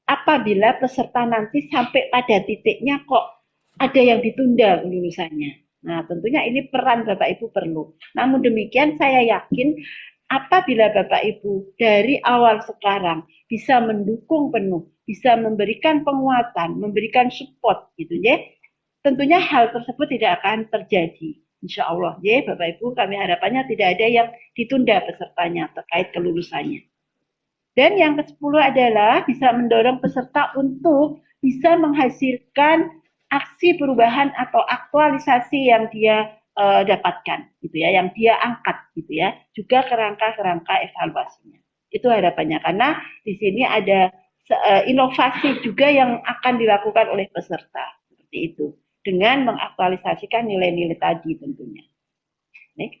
Apabila peserta nanti sampai pada titiknya kok ada yang ditunda kelulusannya. Nah, tentunya ini peran Bapak Ibu perlu. Namun demikian saya yakin apabila Bapak Ibu dari awal sekarang bisa mendukung penuh, bisa memberikan penguatan, memberikan support gitu ya. Tentunya hal tersebut tidak akan terjadi. Insya Allah ya Bapak Ibu, kami harapannya tidak ada yang ditunda pesertanya terkait kelulusannya. Dan yang ke-10 adalah bisa mendorong peserta untuk bisa menghasilkan aksi perubahan atau aktualisasi yang dia dapatkan, gitu ya, yang dia angkat, gitu ya, juga kerangka-kerangka evaluasinya. Itu harapannya karena di sini ada inovasi juga yang akan dilakukan oleh peserta, seperti itu, dengan mengaktualisasikan nilai-nilai tadi tentunya. Next.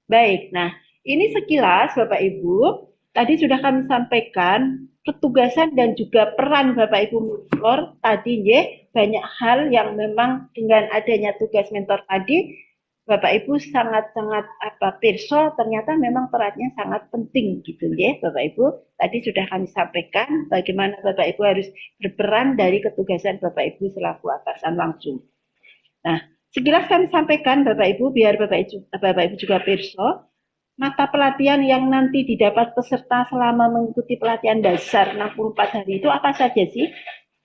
Baik, nah. Ini sekilas Bapak Ibu, tadi sudah kami sampaikan ketugasan dan juga peran Bapak Ibu mentor tadi ya, banyak hal yang memang dengan adanya tugas mentor tadi Bapak Ibu sangat-sangat pirsa ternyata memang perannya sangat penting gitu ya Bapak Ibu. Tadi sudah kami sampaikan bagaimana Bapak Ibu harus berperan dari ketugasan Bapak Ibu selaku atasan langsung. Nah, sekilas kami sampaikan Bapak Ibu biar Bapak Ibu juga pirsa. Mata pelatihan yang nanti didapat peserta selama mengikuti pelatihan dasar 64 hari itu apa saja sih?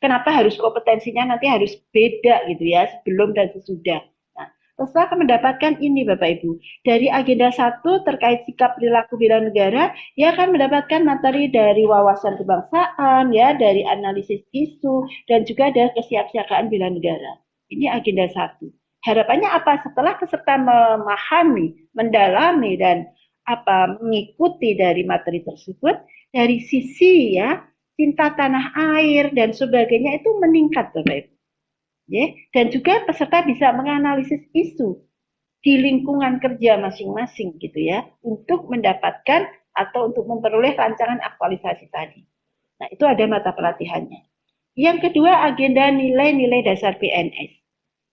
Kenapa harus kompetensinya nanti harus beda gitu ya, sebelum dan sesudah. Nah, peserta akan mendapatkan ini Bapak Ibu. Dari agenda 1 terkait sikap perilaku bela negara, dia akan mendapatkan materi dari wawasan kebangsaan, ya, dari analisis isu, dan juga dari kesiapsiagaan bela negara. Ini agenda 1. Harapannya apa? Setelah peserta memahami, mendalami, dan mengikuti dari materi tersebut, dari sisi ya cinta tanah air dan sebagainya itu meningkat Bapak Ibu. Ya, dan juga peserta bisa menganalisis isu di lingkungan kerja masing-masing gitu ya untuk mendapatkan atau untuk memperoleh rancangan aktualisasi tadi. Nah, itu ada mata pelatihannya. Yang kedua, agenda nilai-nilai dasar PNS.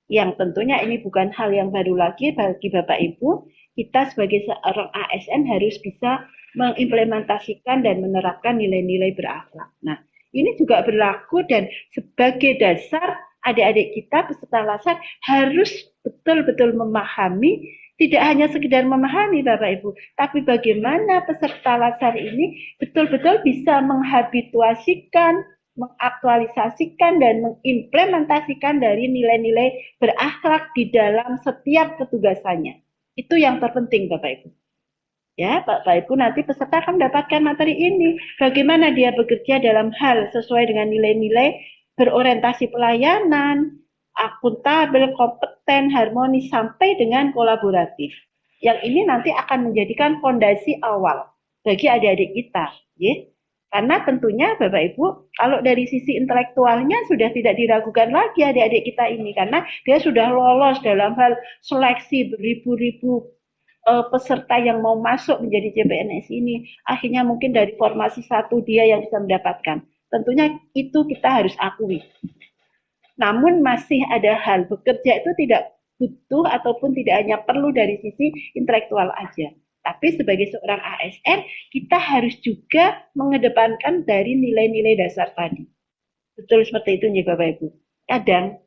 Yang tentunya ini bukan hal yang baru lagi bagi Bapak Ibu. Kita sebagai seorang ASN harus bisa mengimplementasikan dan menerapkan nilai-nilai berakhlak. Nah, ini juga berlaku dan sebagai dasar adik-adik kita peserta LASAR harus betul-betul memahami, tidak hanya sekedar memahami Bapak Ibu, tapi bagaimana peserta LASAR ini betul-betul bisa menghabituasikan, mengaktualisasikan dan mengimplementasikan dari nilai-nilai berakhlak di dalam setiap petugasannya. Itu yang terpenting Bapak Ibu. Ya, Bapak Ibu nanti peserta akan mendapatkan materi ini. Bagaimana dia bekerja dalam hal sesuai dengan nilai-nilai berorientasi pelayanan, akuntabel, kompeten, harmonis, sampai dengan kolaboratif. Yang ini nanti akan menjadikan fondasi awal bagi adik-adik kita. Ya. Karena tentunya Bapak Ibu, kalau dari sisi intelektualnya sudah tidak diragukan lagi adik-adik kita ini. Karena dia sudah lolos dalam hal seleksi beribu-ribu peserta yang mau masuk menjadi CPNS ini. Akhirnya mungkin dari formasi satu dia yang bisa mendapatkan. Tentunya itu kita harus akui. Namun masih ada hal, bekerja itu tidak butuh ataupun tidak hanya perlu dari sisi intelektual aja. Tapi sebagai seorang ASN, kita harus juga mengedepankan dari nilai-nilai dasar tadi. Betul seperti itu nih Bapak Ibu. Kadang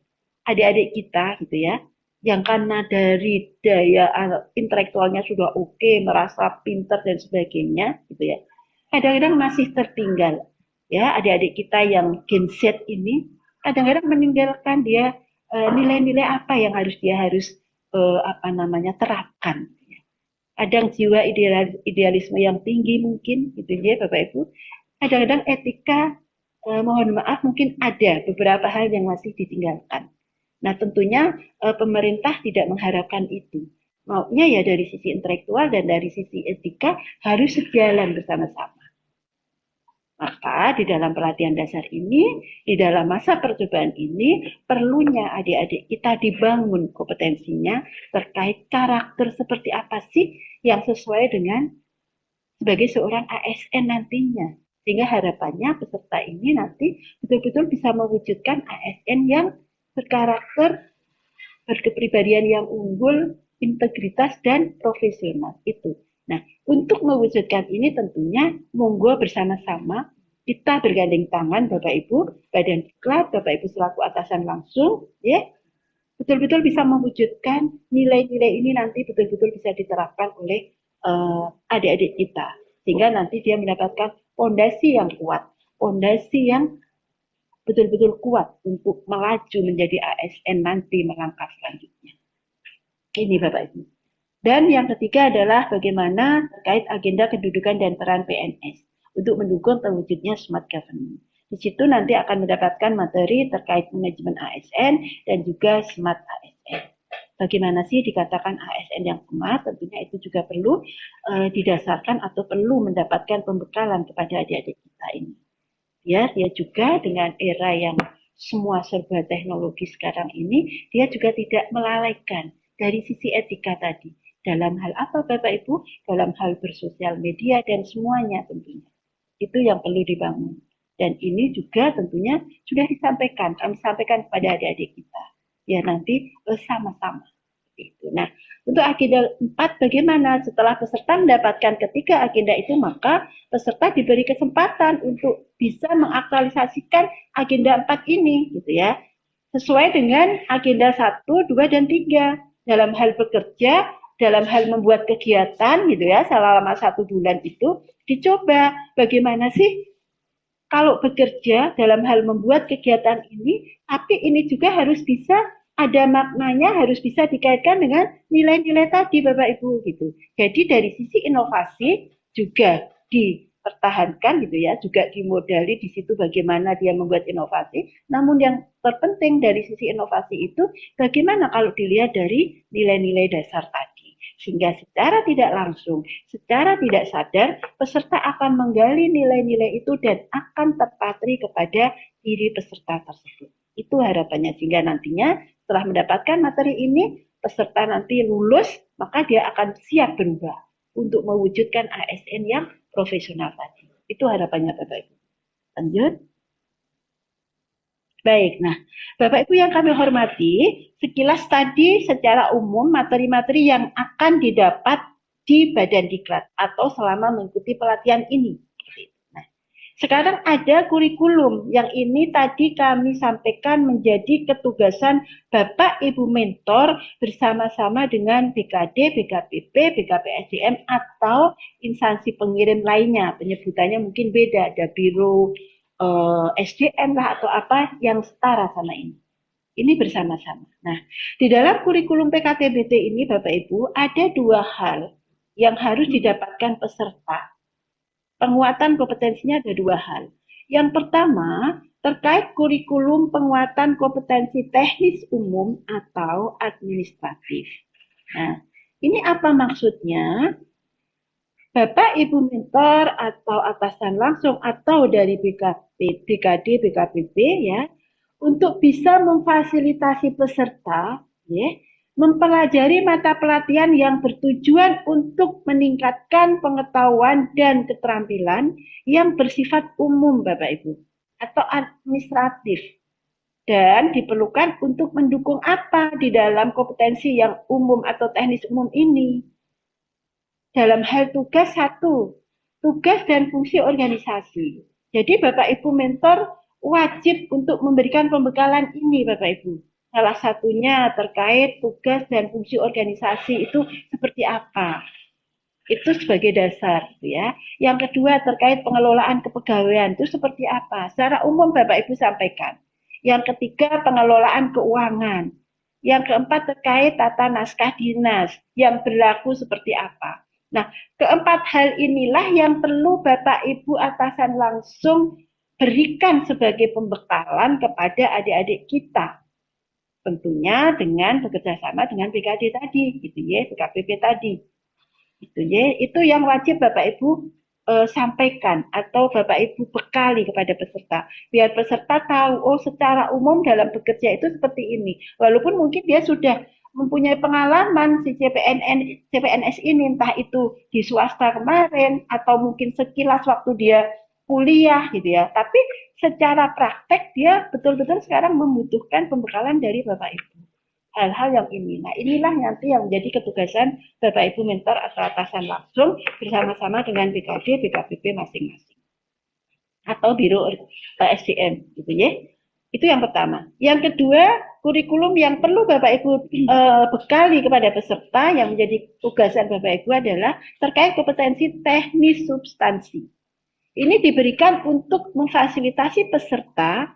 adik-adik kita gitu ya, yang karena dari daya intelektualnya sudah oke, merasa pintar dan sebagainya gitu ya. Kadang-kadang masih tertinggal. Ya, adik-adik kita yang Gen Z ini kadang-kadang meninggalkan dia nilai-nilai apa yang dia harus terapkan. Kadang jiwa idealisme yang tinggi mungkin gitu ya Bapak Ibu. Kadang-kadang etika mohon maaf mungkin ada beberapa hal yang masih ditinggalkan. Nah tentunya pemerintah tidak mengharapkan itu. Maunya ya dari sisi intelektual dan dari sisi etika harus sejalan bersama-sama. Maka di dalam pelatihan dasar ini, di dalam masa percobaan ini, perlunya adik-adik kita dibangun kompetensinya terkait karakter seperti apa sih yang sesuai dengan sebagai seorang ASN nantinya. Sehingga harapannya peserta ini nanti betul-betul bisa mewujudkan ASN yang berkarakter, berkepribadian yang unggul, integritas, dan profesional. Itu. Nah, untuk mewujudkan ini tentunya monggo bersama-sama kita bergandeng tangan Bapak Ibu, Badan Diklat, Bapak Ibu selaku atasan langsung, ya, betul-betul bisa mewujudkan nilai-nilai ini nanti betul-betul bisa diterapkan oleh adik-adik kita. Sehingga nanti dia mendapatkan fondasi yang kuat, fondasi yang betul-betul kuat untuk melaju menjadi ASN nanti melangkah selanjutnya. Ini Bapak Ibu. Dan yang ketiga adalah bagaimana terkait agenda kedudukan dan peran PNS untuk mendukung terwujudnya smart government. Di situ nanti akan mendapatkan materi terkait manajemen ASN dan juga smart ASN. Bagaimana sih dikatakan ASN yang smart? Tentunya itu juga perlu didasarkan atau perlu mendapatkan pembekalan kepada adik-adik kita ini. Ya, dia juga dengan era yang semua serba teknologi sekarang ini, dia juga tidak melalaikan dari sisi etika tadi. Dalam hal apa Bapak Ibu? Dalam hal bersosial media dan semuanya tentunya. Itu yang perlu dibangun. Dan ini juga tentunya sudah disampaikan, kami sampaikan kepada adik-adik kita. Ya nanti sama-sama. Nah, untuk agenda 4 bagaimana? Setelah peserta mendapatkan ketiga agenda itu, maka peserta diberi kesempatan untuk bisa mengaktualisasikan agenda 4 ini, gitu ya. Sesuai dengan agenda 1, 2, dan 3. Dalam hal bekerja, dalam hal membuat kegiatan gitu ya selama 1 bulan itu dicoba bagaimana sih kalau bekerja dalam hal membuat kegiatan ini, tapi ini juga harus bisa ada maknanya harus bisa dikaitkan dengan nilai-nilai tadi Bapak Ibu gitu. Jadi dari sisi inovasi juga dipertahankan gitu ya, juga dimodali di situ bagaimana dia membuat inovasi. Namun yang terpenting dari sisi inovasi itu bagaimana kalau dilihat dari nilai-nilai dasar tadi. Sehingga secara tidak langsung, secara tidak sadar, peserta akan menggali nilai-nilai itu dan akan terpatri kepada diri peserta tersebut. Itu harapannya, sehingga nantinya setelah mendapatkan materi ini, peserta nanti lulus, maka dia akan siap berubah untuk mewujudkan ASN yang profesional tadi. Itu harapannya Bapak Ibu. Lanjut. Baik, nah Bapak Ibu yang kami hormati, sekilas tadi secara umum materi-materi yang akan didapat di Badan Diklat atau selama mengikuti pelatihan ini. Nah, sekarang ada kurikulum yang ini tadi kami sampaikan menjadi ketugasan Bapak Ibu mentor bersama-sama dengan BKD, BKPP, BKPSDM atau instansi pengirim lainnya. Penyebutannya mungkin beda, ada biro SDM lah atau apa yang setara sama ini. Ini bersama-sama. Nah, di dalam kurikulum PKTBT ini Bapak Ibu ada dua hal yang harus didapatkan peserta. Penguatan kompetensinya ada dua hal. Yang pertama, terkait kurikulum penguatan kompetensi teknis umum atau administratif. Nah, ini apa maksudnya? Bapak Ibu mentor atau atasan langsung atau dari BKD, BKPP ya, untuk bisa memfasilitasi peserta ya, mempelajari mata pelatihan yang bertujuan untuk meningkatkan pengetahuan dan keterampilan yang bersifat umum Bapak Ibu atau administratif dan diperlukan untuk mendukung apa di dalam kompetensi yang umum atau teknis umum ini. Dalam hal tugas satu, tugas dan fungsi organisasi. Jadi Bapak Ibu mentor wajib untuk memberikan pembekalan ini Bapak Ibu. Salah satunya terkait tugas dan fungsi organisasi itu seperti apa. Itu sebagai dasar ya. Yang kedua terkait pengelolaan kepegawaian itu seperti apa. Secara umum Bapak Ibu sampaikan. Yang ketiga pengelolaan keuangan. Yang keempat terkait tata naskah dinas yang berlaku seperti apa. Nah, keempat hal inilah yang perlu Bapak Ibu atasan langsung berikan sebagai pembekalan kepada adik-adik kita. Tentunya dengan bekerja sama dengan BKD tadi, gitu ya, BKPP tadi. Gitu ya, itu yang wajib Bapak Ibu sampaikan atau Bapak Ibu bekali kepada peserta. Biar peserta tahu, oh secara umum dalam bekerja itu seperti ini. Walaupun mungkin dia sudah mempunyai pengalaman si CPNS ini, entah itu di swasta kemarin atau mungkin sekilas waktu dia kuliah gitu ya. Tapi secara praktek dia betul-betul sekarang membutuhkan pembekalan dari Bapak Ibu. Hal-hal yang ini. Nah, inilah nanti yang menjadi ketugasan Bapak Ibu mentor atau atasan langsung bersama-sama dengan BKD, BKPP masing-masing. Atau biro SDM gitu ya. Itu yang pertama. Yang kedua, kurikulum yang perlu Bapak Ibu bekali kepada peserta yang menjadi tugasan Bapak Ibu adalah terkait kompetensi teknis substansi. Ini diberikan untuk memfasilitasi peserta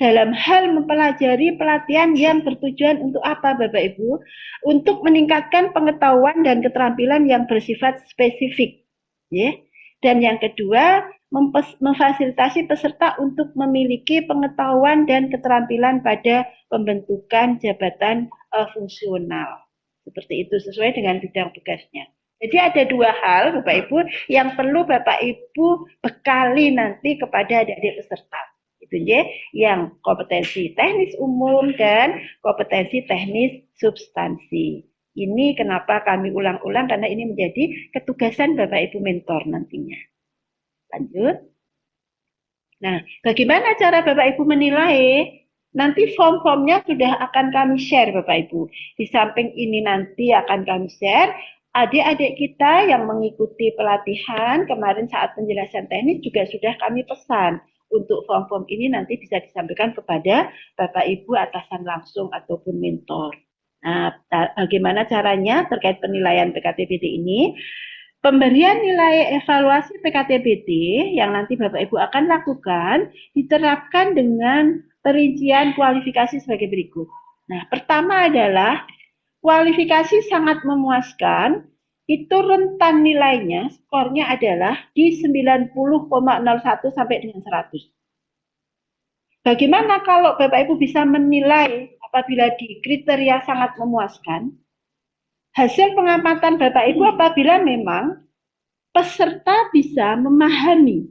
dalam hal mempelajari pelatihan yang bertujuan untuk apa Bapak Ibu? Untuk meningkatkan pengetahuan dan keterampilan yang bersifat spesifik. Ya. Dan yang kedua, memfasilitasi peserta untuk memiliki pengetahuan dan keterampilan pada pembentukan jabatan fungsional. Seperti itu sesuai dengan bidang tugasnya. Jadi ada dua hal Bapak Ibu yang perlu Bapak Ibu bekali nanti kepada adik-adik peserta. Itu ya, yang kompetensi teknis umum dan kompetensi teknis substansi. Ini kenapa kami ulang-ulang karena ini menjadi ketugasan Bapak Ibu mentor nantinya. Lanjut. Nah, bagaimana cara Bapak Ibu menilai? Nanti form-formnya sudah akan kami share Bapak Ibu. Di samping ini nanti akan kami share adik-adik kita yang mengikuti pelatihan kemarin saat penjelasan teknis juga sudah kami pesan. Untuk form-form ini nanti bisa disampaikan kepada Bapak Ibu atasan langsung ataupun mentor. Nah, bagaimana caranya terkait penilaian PKTBT ini? Pemberian nilai evaluasi PKTBT yang nanti Bapak Ibu akan lakukan diterapkan dengan perincian kualifikasi sebagai berikut. Nah, pertama adalah kualifikasi sangat memuaskan, itu rentan nilainya, skornya adalah di 90,01 sampai dengan 100. Bagaimana kalau Bapak Ibu bisa menilai apabila di kriteria sangat memuaskan? Hasil pengamatan Bapak Ibu apabila memang peserta bisa memahami,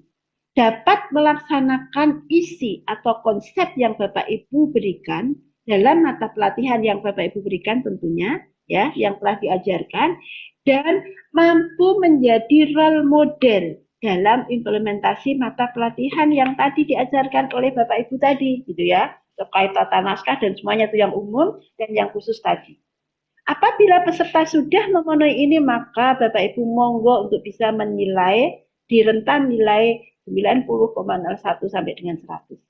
dapat melaksanakan isi atau konsep yang Bapak Ibu berikan dalam mata pelatihan yang Bapak Ibu berikan tentunya, ya, yang telah diajarkan, dan mampu menjadi role model dalam implementasi mata pelatihan yang tadi diajarkan oleh Bapak Ibu tadi, gitu ya, terkait tata naskah dan semuanya itu yang umum dan yang khusus tadi. Apabila peserta sudah memenuhi ini, maka Bapak Ibu monggo untuk bisa menilai di rentan nilai 90,01 sampai dengan 100.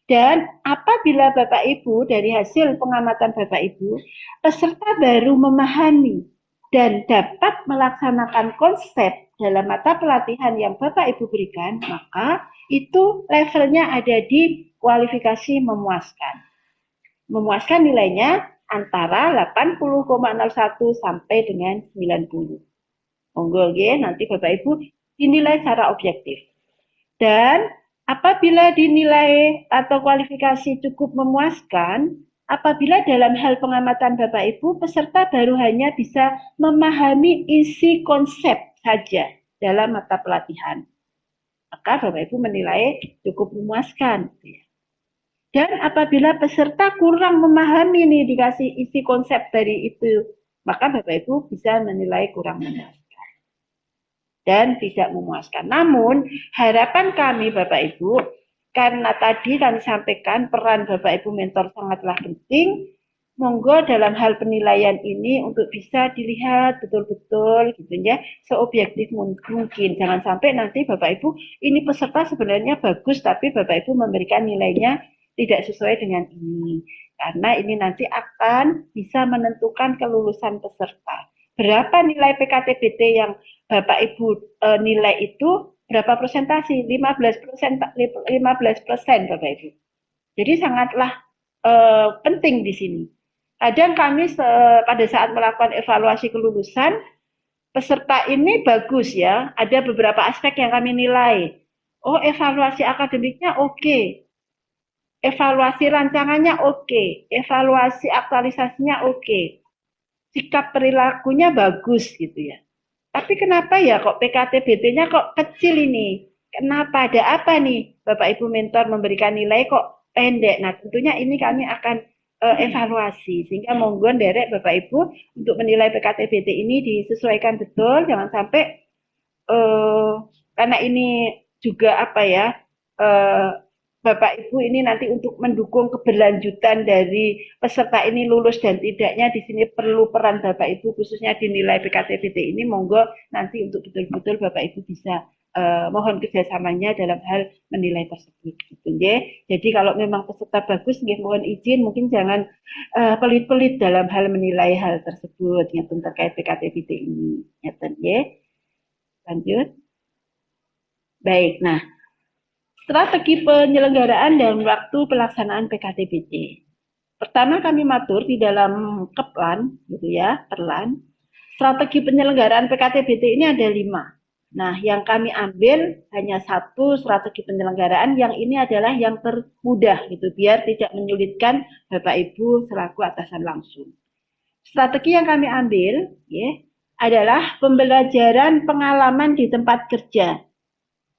Dan apabila Bapak Ibu dari hasil pengamatan Bapak Ibu, peserta baru memahami dan dapat melaksanakan konsep dalam mata pelatihan yang Bapak Ibu berikan, maka itu levelnya ada di kualifikasi memuaskan. Memuaskan nilainya antara 80,01 sampai dengan 90. Monggo nanti Bapak Ibu dinilai secara objektif. Dan apabila dinilai atau kualifikasi cukup memuaskan, apabila dalam hal pengamatan Bapak Ibu, peserta baru hanya bisa memahami isi konsep saja dalam mata pelatihan, maka Bapak Ibu menilai cukup memuaskan. Dan apabila peserta kurang memahami nih dikasih isi konsep dari itu, maka Bapak Ibu bisa menilai kurang memuaskan dan tidak memuaskan. Namun harapan kami Bapak Ibu, karena tadi kami sampaikan peran Bapak Ibu mentor sangatlah penting, monggo dalam hal penilaian ini untuk bisa dilihat betul-betul gitu ya, seobjektif mungkin. Jangan sampai nanti Bapak Ibu ini peserta sebenarnya bagus tapi Bapak Ibu memberikan nilainya tidak sesuai dengan ini. Karena ini nanti akan bisa menentukan kelulusan peserta. Berapa nilai PKTBT yang Bapak Ibu nilai itu, berapa persentase? 15% Bapak Ibu. Jadi sangatlah penting di sini. Kadang kami pada saat melakukan evaluasi kelulusan, peserta ini bagus ya, ada beberapa aspek yang kami nilai. Oh, evaluasi akademiknya oke. Evaluasi rancangannya oke. Evaluasi aktualisasinya oke. Sikap perilakunya bagus gitu ya. Tapi kenapa ya kok PKTBT-nya kok kecil ini? Kenapa? Ada apa nih? Bapak Ibu mentor memberikan nilai kok pendek. Nah, tentunya ini kami akan evaluasi. Sehingga monggo derek Bapak Ibu untuk menilai PKTBT ini disesuaikan betul. Jangan sampai karena ini juga apa ya, Bapak Ibu ini nanti untuk mendukung keberlanjutan dari peserta ini lulus dan tidaknya di sini perlu peran Bapak Ibu khususnya dinilai PKTBT ini, monggo nanti untuk betul-betul Bapak Ibu bisa mohon kerjasamanya dalam hal menilai tersebut gitu ya. Jadi kalau memang peserta bagus mohon izin mungkin jangan pelit-pelit dalam hal menilai hal tersebut yang terkait PKTBT ini ya. Lanjut. Baik, nah strategi penyelenggaraan dan waktu pelaksanaan PKTBT. Pertama kami matur di dalam Keplan, gitu ya, Perlan. Strategi penyelenggaraan PKTBT ini ada 5. Nah, yang kami ambil hanya 1 strategi penyelenggaraan, yang ini adalah yang termudah, gitu, biar tidak menyulitkan Bapak Ibu selaku atasan langsung. Strategi yang kami ambil, ya, adalah pembelajaran pengalaman di tempat kerja.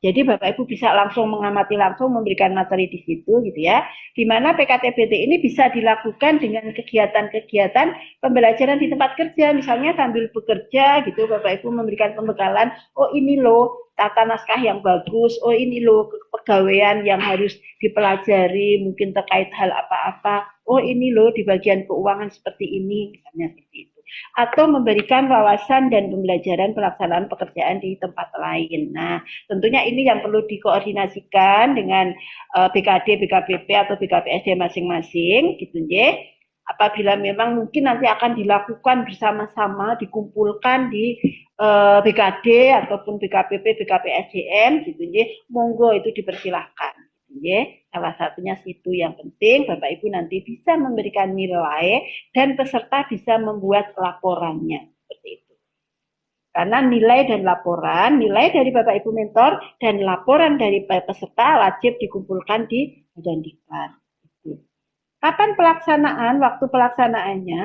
Jadi Bapak Ibu bisa langsung mengamati langsung memberikan materi di situ gitu ya. Di mana PKTBT ini bisa dilakukan dengan kegiatan-kegiatan pembelajaran di tempat kerja. Misalnya sambil bekerja gitu Bapak Ibu memberikan pembekalan, oh ini loh tata naskah yang bagus, oh ini loh kepegawaian yang harus dipelajari mungkin terkait hal apa-apa, oh ini loh di bagian keuangan seperti ini, misalnya seperti itu. Atau memberikan wawasan dan pembelajaran pelaksanaan pekerjaan di tempat lain. Nah, tentunya ini yang perlu dikoordinasikan dengan BKD, BKPP atau BKPSD masing-masing, gitu ya. Apabila memang mungkin nanti akan dilakukan bersama-sama, dikumpulkan di BKD ataupun BKPP, BKPSDM, gitu ya. Monggo itu dipersilahkan. Ya, salah satunya situ yang penting Bapak Ibu nanti bisa memberikan nilai dan peserta bisa membuat laporannya seperti itu. Karena nilai dan laporan, nilai dari Bapak Ibu mentor dan laporan dari peserta wajib dikumpulkan di Badan Diklat. Kapan pelaksanaan? Waktu pelaksanaannya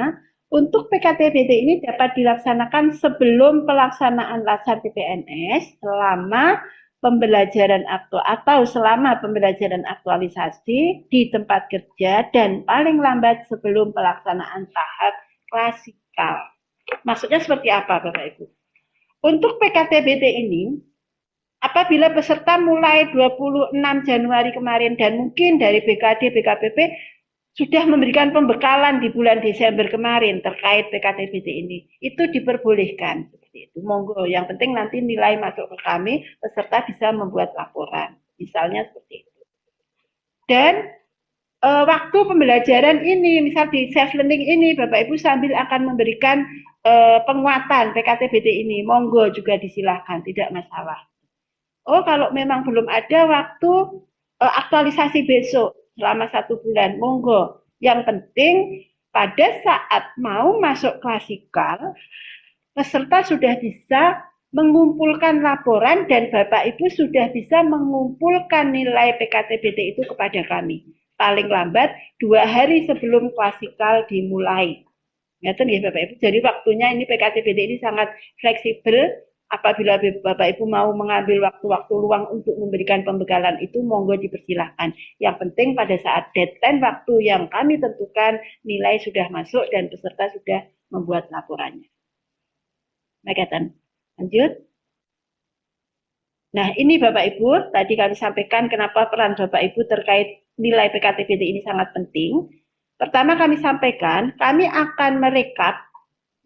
untuk PKTBT ini dapat dilaksanakan sebelum pelaksanaan latsar PPNS selama pembelajaran atau selama pembelajaran aktualisasi di tempat kerja dan paling lambat sebelum pelaksanaan tahap klasikal. Maksudnya seperti apa Bapak Ibu? Untuk PKTBT ini, apabila peserta mulai 26 Januari kemarin dan mungkin dari BKD, BKPP sudah memberikan pembekalan di bulan Desember kemarin terkait PKTBT ini, itu diperbolehkan. Seperti itu. Monggo, yang penting nanti nilai masuk ke kami, peserta bisa membuat laporan. Misalnya seperti itu. Dan waktu pembelajaran ini, misal di self learning ini, Bapak Ibu sambil akan memberikan penguatan PKTBT ini, monggo juga disilahkan, tidak masalah. Oh, kalau memang belum ada waktu aktualisasi besok selama 1 bulan, monggo. Yang penting pada saat mau masuk klasikal, peserta sudah bisa mengumpulkan laporan dan Bapak Ibu sudah bisa mengumpulkan nilai PKTBT itu kepada kami. Paling lambat 2 hari sebelum klasikal dimulai. Ngeten ya Bapak Ibu. Jadi waktunya ini PKTBT ini sangat fleksibel. Apabila Bapak Ibu mau mengambil waktu-waktu luang untuk memberikan pembekalan itu, monggo dipersilahkan. Yang penting pada saat deadline waktu yang kami tentukan, nilai sudah masuk dan peserta sudah membuat laporannya. Makatan. Lanjut. Nah ini Bapak Ibu, tadi kami sampaikan kenapa peran Bapak Ibu terkait nilai PKTBT ini sangat penting. Pertama kami sampaikan, kami akan merekap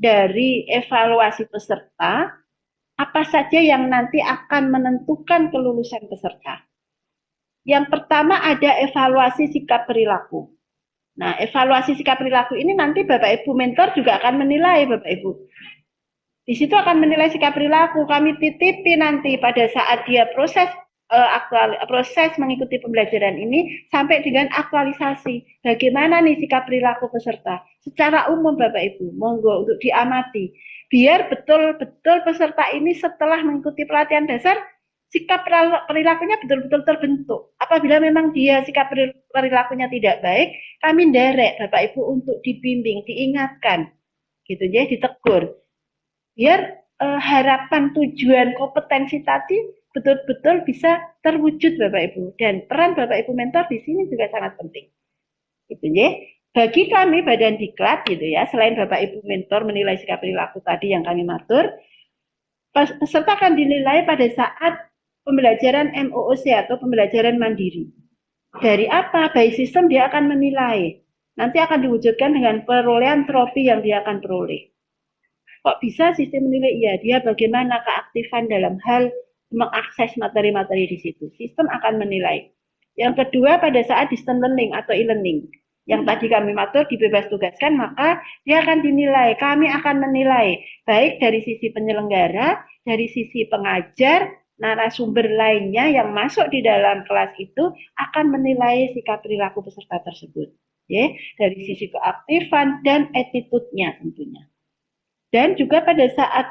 dari evaluasi peserta, apa saja yang nanti akan menentukan kelulusan peserta. Yang pertama ada evaluasi sikap perilaku. Nah, evaluasi sikap perilaku ini nanti Bapak Ibu mentor juga akan menilai Bapak Ibu. Di situ akan menilai sikap perilaku. Kami titipi nanti pada saat dia proses mengikuti pembelajaran ini sampai dengan aktualisasi. Bagaimana nih sikap perilaku peserta? Secara umum Bapak Ibu, monggo untuk diamati. Biar betul-betul peserta ini setelah mengikuti pelatihan dasar, sikap perilakunya betul-betul terbentuk. Apabila memang dia sikap perilakunya tidak baik, kami derek Bapak Ibu untuk dibimbing, diingatkan, gitu ya, ditegur. Biar harapan tujuan kompetensi tadi betul-betul bisa terwujud Bapak Ibu. Dan peran Bapak Ibu mentor di sini juga sangat penting. Gitu ya. Bagi kami Badan Diklat gitu ya, selain Bapak Ibu mentor menilai sikap perilaku tadi yang kami matur, peserta akan dinilai pada saat pembelajaran MOOC atau pembelajaran mandiri. Dari apa? By system dia akan menilai. Nanti akan diwujudkan dengan perolehan trofi yang dia akan peroleh. Kok bisa sistem menilai? Iya, dia bagaimana keaktifan dalam hal mengakses materi-materi di situ. Sistem akan menilai. Yang kedua, pada saat distance learning atau e-learning, yang tadi kami matur dibebas tugaskan, maka dia akan dinilai. Kami akan menilai, baik dari sisi penyelenggara, dari sisi pengajar, narasumber lainnya yang masuk di dalam kelas itu akan menilai sikap perilaku peserta tersebut. Ya, dari sisi keaktifan dan attitude-nya tentunya. Dan juga pada saat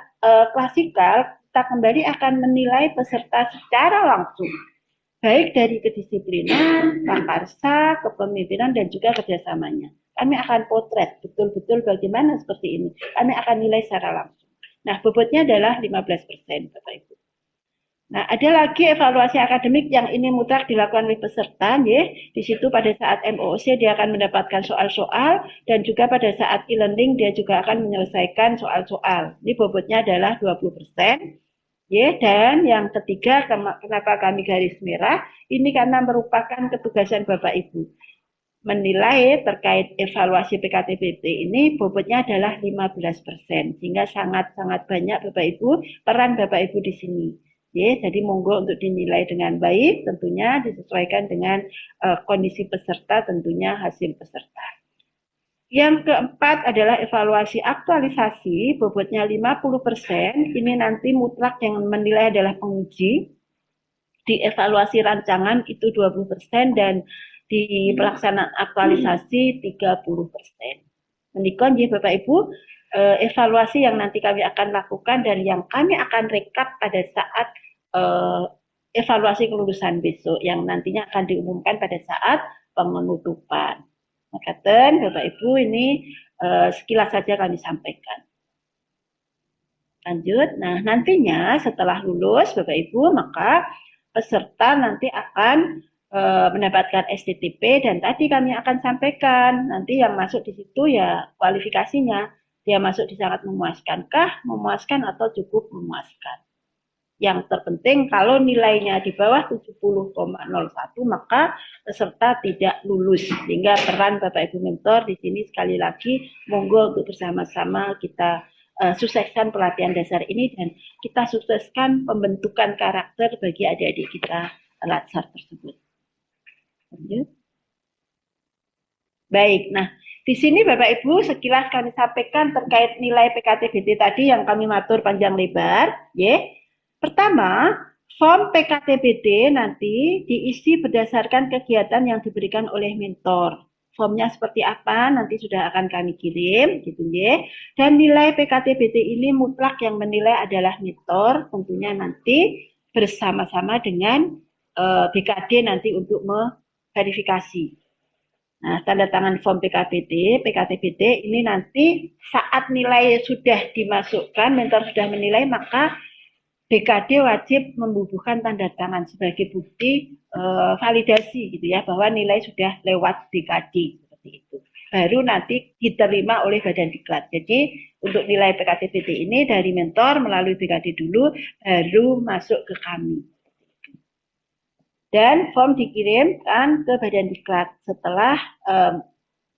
klasikal, kita kembali akan menilai peserta secara langsung. Baik dari kedisiplinan, prakarsa, kepemimpinan, dan juga kerjasamanya. Kami akan potret betul-betul bagaimana seperti ini. Kami akan nilai secara langsung. Nah, bobotnya adalah 15%, Bapak Ibu. Nah, ada lagi evaluasi akademik yang ini mutlak dilakukan oleh peserta, ya. Di situ pada saat MOOC dia akan mendapatkan soal-soal dan juga pada saat e-learning dia juga akan menyelesaikan soal-soal. Ini bobotnya adalah 20%. Ya, dan yang ketiga, kenapa kami garis merah, ini karena merupakan ketugasan Bapak Ibu. Menilai terkait evaluasi PKTBT ini bobotnya adalah 15%, sehingga sangat-sangat banyak Bapak Ibu, peran Bapak Ibu di sini. Ya, jadi monggo untuk dinilai dengan baik, tentunya disesuaikan dengan kondisi peserta, tentunya hasil peserta. Yang keempat adalah evaluasi aktualisasi, bobotnya 50%, ini nanti mutlak yang menilai adalah penguji. di evaluasi rancangan itu 20% dan di pelaksanaan aktualisasi 30%. Menikah Bapak Ibu, evaluasi yang nanti kami akan lakukan dan yang kami akan rekap pada saat evaluasi kelulusan besok yang nantinya akan diumumkan pada saat penutupan. Makaten Bapak Ibu ini sekilas saja kami sampaikan. Lanjut, nah nantinya setelah lulus Bapak Ibu maka peserta nanti akan mendapatkan STTP dan tadi kami akan sampaikan nanti yang masuk di situ ya kualifikasinya dia masuk di sangat memuaskankah, memuaskan atau cukup memuaskan. Yang terpenting kalau nilainya di bawah 70,01 maka peserta tidak lulus. Sehingga peran Bapak Ibu mentor di sini sekali lagi monggo untuk bersama-sama kita sukseskan pelatihan dasar ini dan kita sukseskan pembentukan karakter bagi adik-adik kita Latsar tersebut. Baik, nah di sini Bapak Ibu sekilas kami sampaikan terkait nilai PKTBT tadi yang kami matur panjang lebar, ya. Pertama, form PKTBT nanti diisi berdasarkan kegiatan yang diberikan oleh mentor. Formnya seperti apa nanti sudah akan kami kirim, gitu ya. Dan nilai PKTBT ini mutlak yang menilai adalah mentor, tentunya nanti bersama-sama dengan BKD nanti untuk memverifikasi. Nah, tanda tangan form PKTBT ini nanti saat nilai sudah dimasukkan, mentor sudah menilai, maka BKD wajib membubuhkan tanda tangan sebagai bukti validasi gitu ya bahwa nilai sudah lewat BKD seperti itu. Baru nanti diterima oleh Badan Diklat. Jadi untuk nilai PKTBT ini dari mentor melalui BKD dulu baru masuk ke kami. Dan form dikirimkan ke Badan Diklat setelah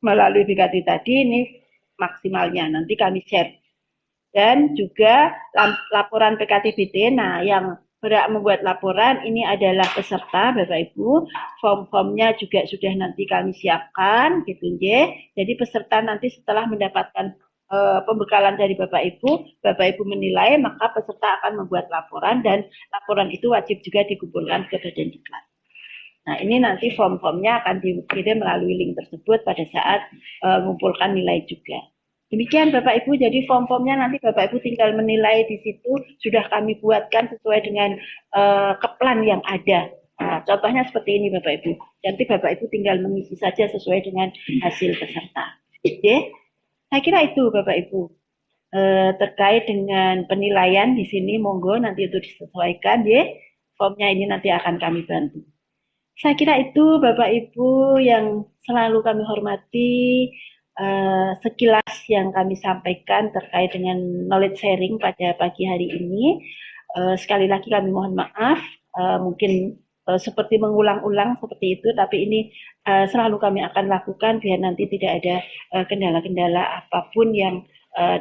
melalui BKD tadi ini maksimalnya nanti kami share. Dan juga laporan PKTBT, nah yang berhak membuat laporan ini adalah peserta Bapak Ibu, form-formnya juga sudah nanti kami siapkan gitu ya. Jadi peserta nanti setelah mendapatkan pembekalan dari Bapak Ibu menilai maka peserta akan membuat laporan dan laporan itu wajib juga dikumpulkan ke Badan Diklat. Nah ini nanti form-formnya akan dikirim melalui link tersebut pada saat mengumpulkan nilai juga. Demikian Bapak Ibu, jadi form-formnya nanti Bapak Ibu tinggal menilai di situ, sudah kami buatkan sesuai dengan keplan yang ada. Nah, contohnya seperti ini Bapak Ibu, nanti Bapak Ibu tinggal mengisi saja sesuai dengan hasil peserta. Oke, saya kira itu Bapak Ibu. Terkait dengan penilaian di sini, monggo nanti itu disesuaikan ya. Formnya ini nanti akan kami bantu. Saya kira itu Bapak Ibu yang selalu kami hormati. Sekilas yang kami sampaikan terkait dengan knowledge sharing pada pagi hari ini. Sekali lagi kami mohon maaf, mungkin seperti mengulang-ulang seperti itu, tapi ini selalu kami akan lakukan biar nanti tidak ada kendala-kendala apapun yang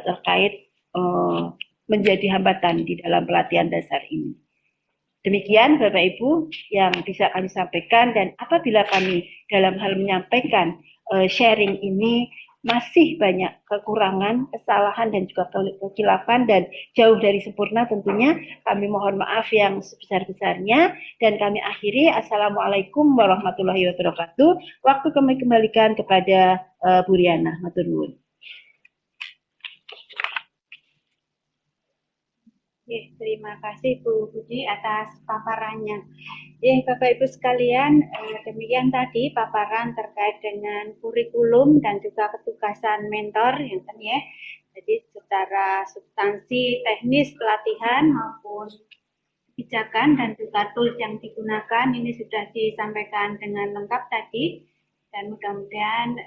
terkait menjadi hambatan di dalam pelatihan dasar ini. Demikian Bapak Ibu yang bisa kami sampaikan dan apabila kami dalam hal menyampaikan sharing ini masih banyak kekurangan, kesalahan dan juga kekhilafan dan jauh dari sempurna tentunya kami mohon maaf yang sebesar-besarnya dan kami akhiri Assalamualaikum warahmatullahi wabarakatuh. Waktu kami kembalikan kepada Bu Riana. Matur nuwun. Terima kasih Bu Budi atas paparannya. Bapak Ibu sekalian, demikian tadi paparan terkait dengan kurikulum dan juga ketugasan mentor yang ya. Jadi secara substansi teknis pelatihan maupun kebijakan dan juga tools yang digunakan ini sudah disampaikan dengan lengkap tadi dan mudah-mudahan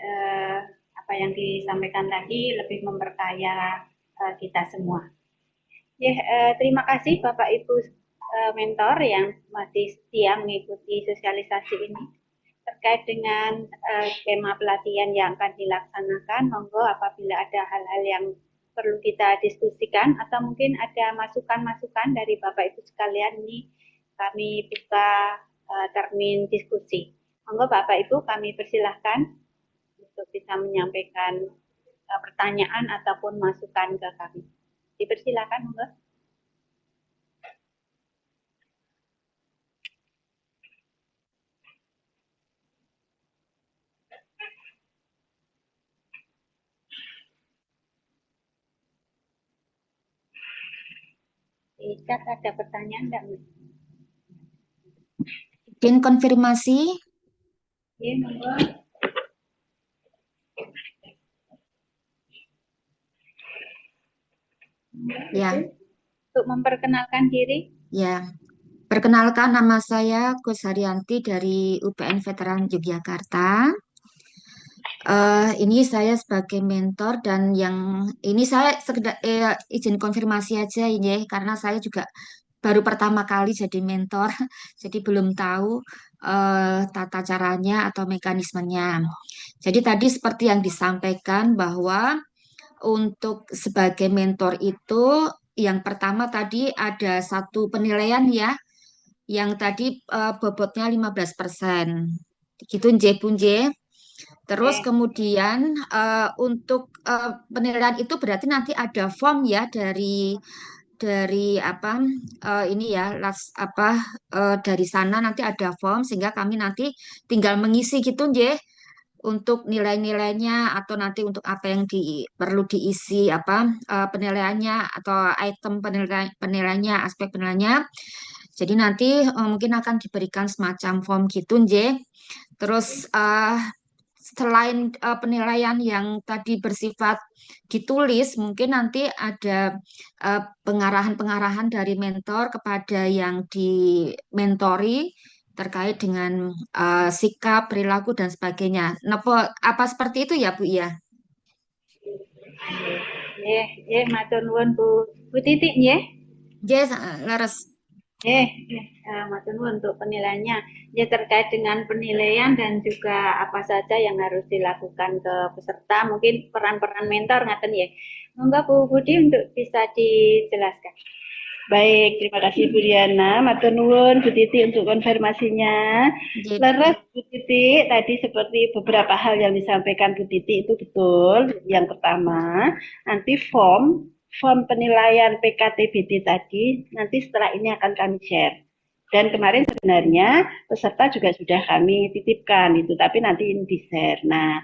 apa yang disampaikan tadi lebih memperkaya kita semua. Terima kasih Bapak Ibu mentor yang masih setia mengikuti sosialisasi ini terkait dengan skema pelatihan yang akan dilaksanakan. Monggo apabila ada hal-hal yang perlu kita diskusikan atau mungkin ada masukan-masukan dari Bapak Ibu sekalian ini kami buka termin diskusi. Monggo Bapak Ibu kami persilahkan untuk bisa menyampaikan pertanyaan ataupun masukan ke kami. Dipersilakan, monggo. Di chat ada pertanyaan enggak? Izin konfirmasi, Iya, monggo. ya, Untuk memperkenalkan diri. ya. Perkenalkan nama saya Gus Haryanti dari UPN Veteran Yogyakarta. Ini saya sebagai mentor dan yang ini saya sekedar izin konfirmasi aja ini karena saya juga baru pertama kali jadi mentor, jadi belum tahu tata caranya atau mekanismenya. Jadi tadi seperti yang disampaikan bahwa untuk sebagai mentor itu yang pertama tadi ada satu penilaian ya, yang tadi bobotnya 15%. Gitu nje punje. Terus Oke. kemudian untuk penilaian itu berarti nanti ada form ya dari apa ini ya dari sana nanti ada form sehingga kami nanti tinggal mengisi gitu nje untuk nilai-nilainya atau nanti untuk apa yang perlu diisi apa penilaiannya atau item penilaiannya aspek penilaiannya. Jadi nanti mungkin akan diberikan semacam form gitu nje. Terus selain penilaian yang tadi bersifat ditulis, mungkin nanti ada pengarahan-pengarahan dari mentor kepada yang dimentori terkait dengan sikap, perilaku dan sebagainya. Nah, apa seperti itu ya, Bu ya? Matur nuwun Bu Titik nggih. Yes, leres. Matur nuwun untuk penilaiannya. Ya terkait dengan penilaian dan juga apa saja yang harus dilakukan ke peserta, mungkin peran-peran mentor ngaten ya. Monggo Bu Budi untuk bisa dijelaskan. Baik, terima kasih Bu Diana. Matur nuwun Bu Titi untuk konfirmasinya. Yes. Leres Bu Titi, tadi seperti beberapa hal yang disampaikan Bu Titi itu betul. Yang pertama, nanti form penilaian PKTBT tadi nanti setelah ini akan kami share. Dan kemarin sebenarnya peserta juga sudah kami titipkan itu, tapi nanti ini di-share. Nah,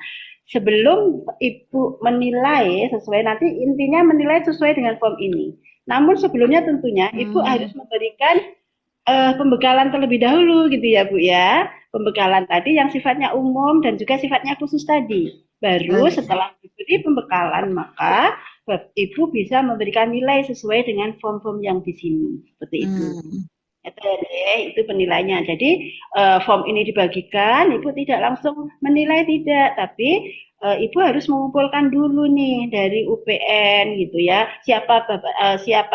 sebelum Ibu menilai sesuai, nanti intinya menilai sesuai dengan form ini. Namun sebelumnya tentunya Ibu harus memberikan pembekalan terlebih dahulu gitu ya Bu ya. Pembekalan tadi yang sifatnya umum dan juga sifatnya khusus tadi. Baru setelah diberi pembekalan maka Ibu bisa memberikan nilai sesuai dengan form-form yang di sini. Seperti itu. Itu penilainya. Jadi form ini dibagikan, Ibu tidak langsung menilai tidak, tapi Ibu harus mengumpulkan dulu nih dari UPN gitu ya, siapa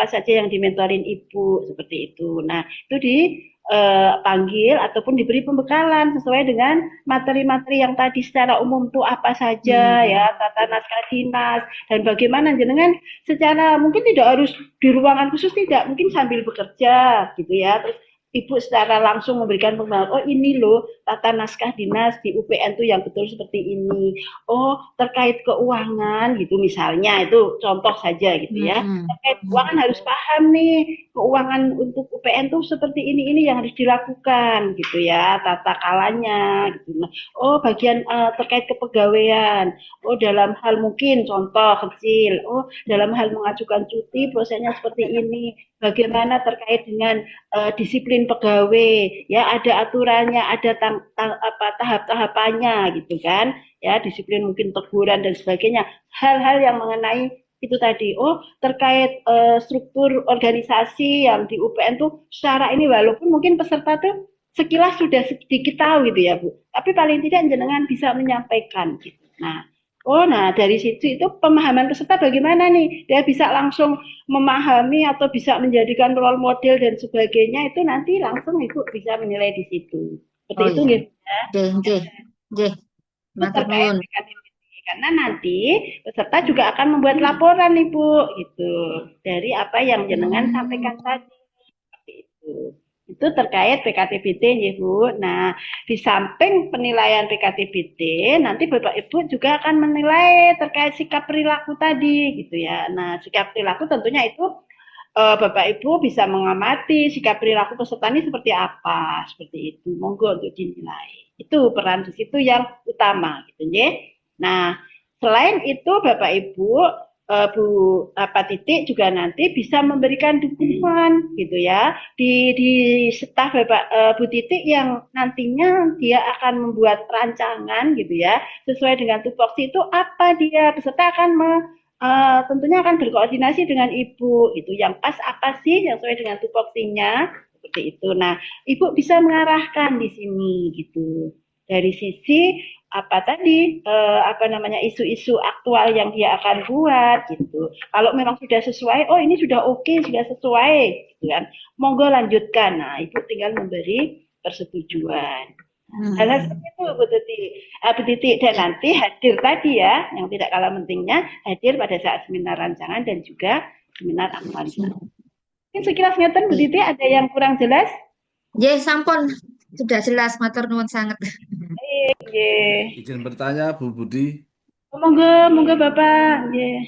saja yang dimentorin Ibu seperti itu. Nah, itu dipanggil ataupun diberi pembekalan sesuai dengan materi-materi yang tadi secara umum tuh apa saja ya, tata naskah dinas dan bagaimana jenengan secara mungkin tidak harus di ruangan khusus, tidak, mungkin sambil bekerja gitu ya, terus Ibu secara langsung memberikan pengetahuan, oh ini loh tata naskah dinas di UPN tuh yang betul seperti ini. Oh terkait keuangan gitu misalnya, itu contoh saja gitu ya. Terkait keuangan harus paham nih, keuangan untuk UPN tuh seperti ini yang harus dilakukan gitu ya, tata kalanya gitu. Nah, oh bagian terkait kepegawaian, oh dalam hal mungkin contoh kecil, oh dalam hal mengajukan cuti prosesnya seperti ini, bagaimana terkait dengan disiplin pegawai, ya ada aturannya, ada tahap-tahapannya gitu kan, ya disiplin mungkin teguran dan sebagainya, hal-hal yang mengenai itu tadi. Oh terkait struktur organisasi yang di UPN tuh secara ini, walaupun mungkin peserta tuh sekilas sudah sedikit tahu gitu ya Bu, tapi paling tidak jenengan bisa menyampaikan gitu. Nah, dari situ itu pemahaman peserta bagaimana nih? Dia bisa langsung memahami atau bisa menjadikan role model dan sebagainya, itu nanti langsung Ibu bisa menilai di situ. Seperti itu iya. gitu ya. Itu terkait PKTBT. Karena nanti peserta juga akan membuat laporan Ibu gitu. Dari apa yang jenengan sampaikan tadi. Seperti itu. Itu terkait PKTBT ya Bu. Nah, di samping penilaian PKTBT, nanti Bapak Ibu juga akan menilai terkait sikap perilaku tadi gitu ya. Nah, sikap perilaku tentunya itu Bapak Ibu bisa mengamati sikap perilaku peserta ini seperti apa, seperti itu. Monggo untuk dinilai. Itu peran di situ yang utama gitu ya. Nah, selain itu Bapak Ibu Bu Titik juga nanti bisa memberikan dukungan gitu ya di staf Bu Titik yang nantinya dia akan membuat rancangan gitu ya sesuai dengan tupoksi itu apa dia peserta akan tentunya akan berkoordinasi dengan ibu itu yang pas apa sih yang sesuai dengan tupoksinya seperti itu. Nah, ibu bisa mengarahkan di sini gitu dari sisi apa tadi isu-isu aktual yang dia akan buat gitu. Kalau memang sudah sesuai, oh ini sudah oke, sudah sesuai, gitu kan. Monggo lanjutkan. Nah, itu tinggal memberi persetujuan. Hal seperti itu Bu Titi dan nanti hadir tadi ya, yang tidak kalah pentingnya hadir pada saat seminar rancangan dan juga seminar aktualisasi. Mungkin sekilas ngeten Bu Titi ada yang kurang jelas? Ya, sampun sudah jelas, matur nuwun sangat. Nggih. Izin bertanya, Bu Budi. Monggo Bapak. Nggih.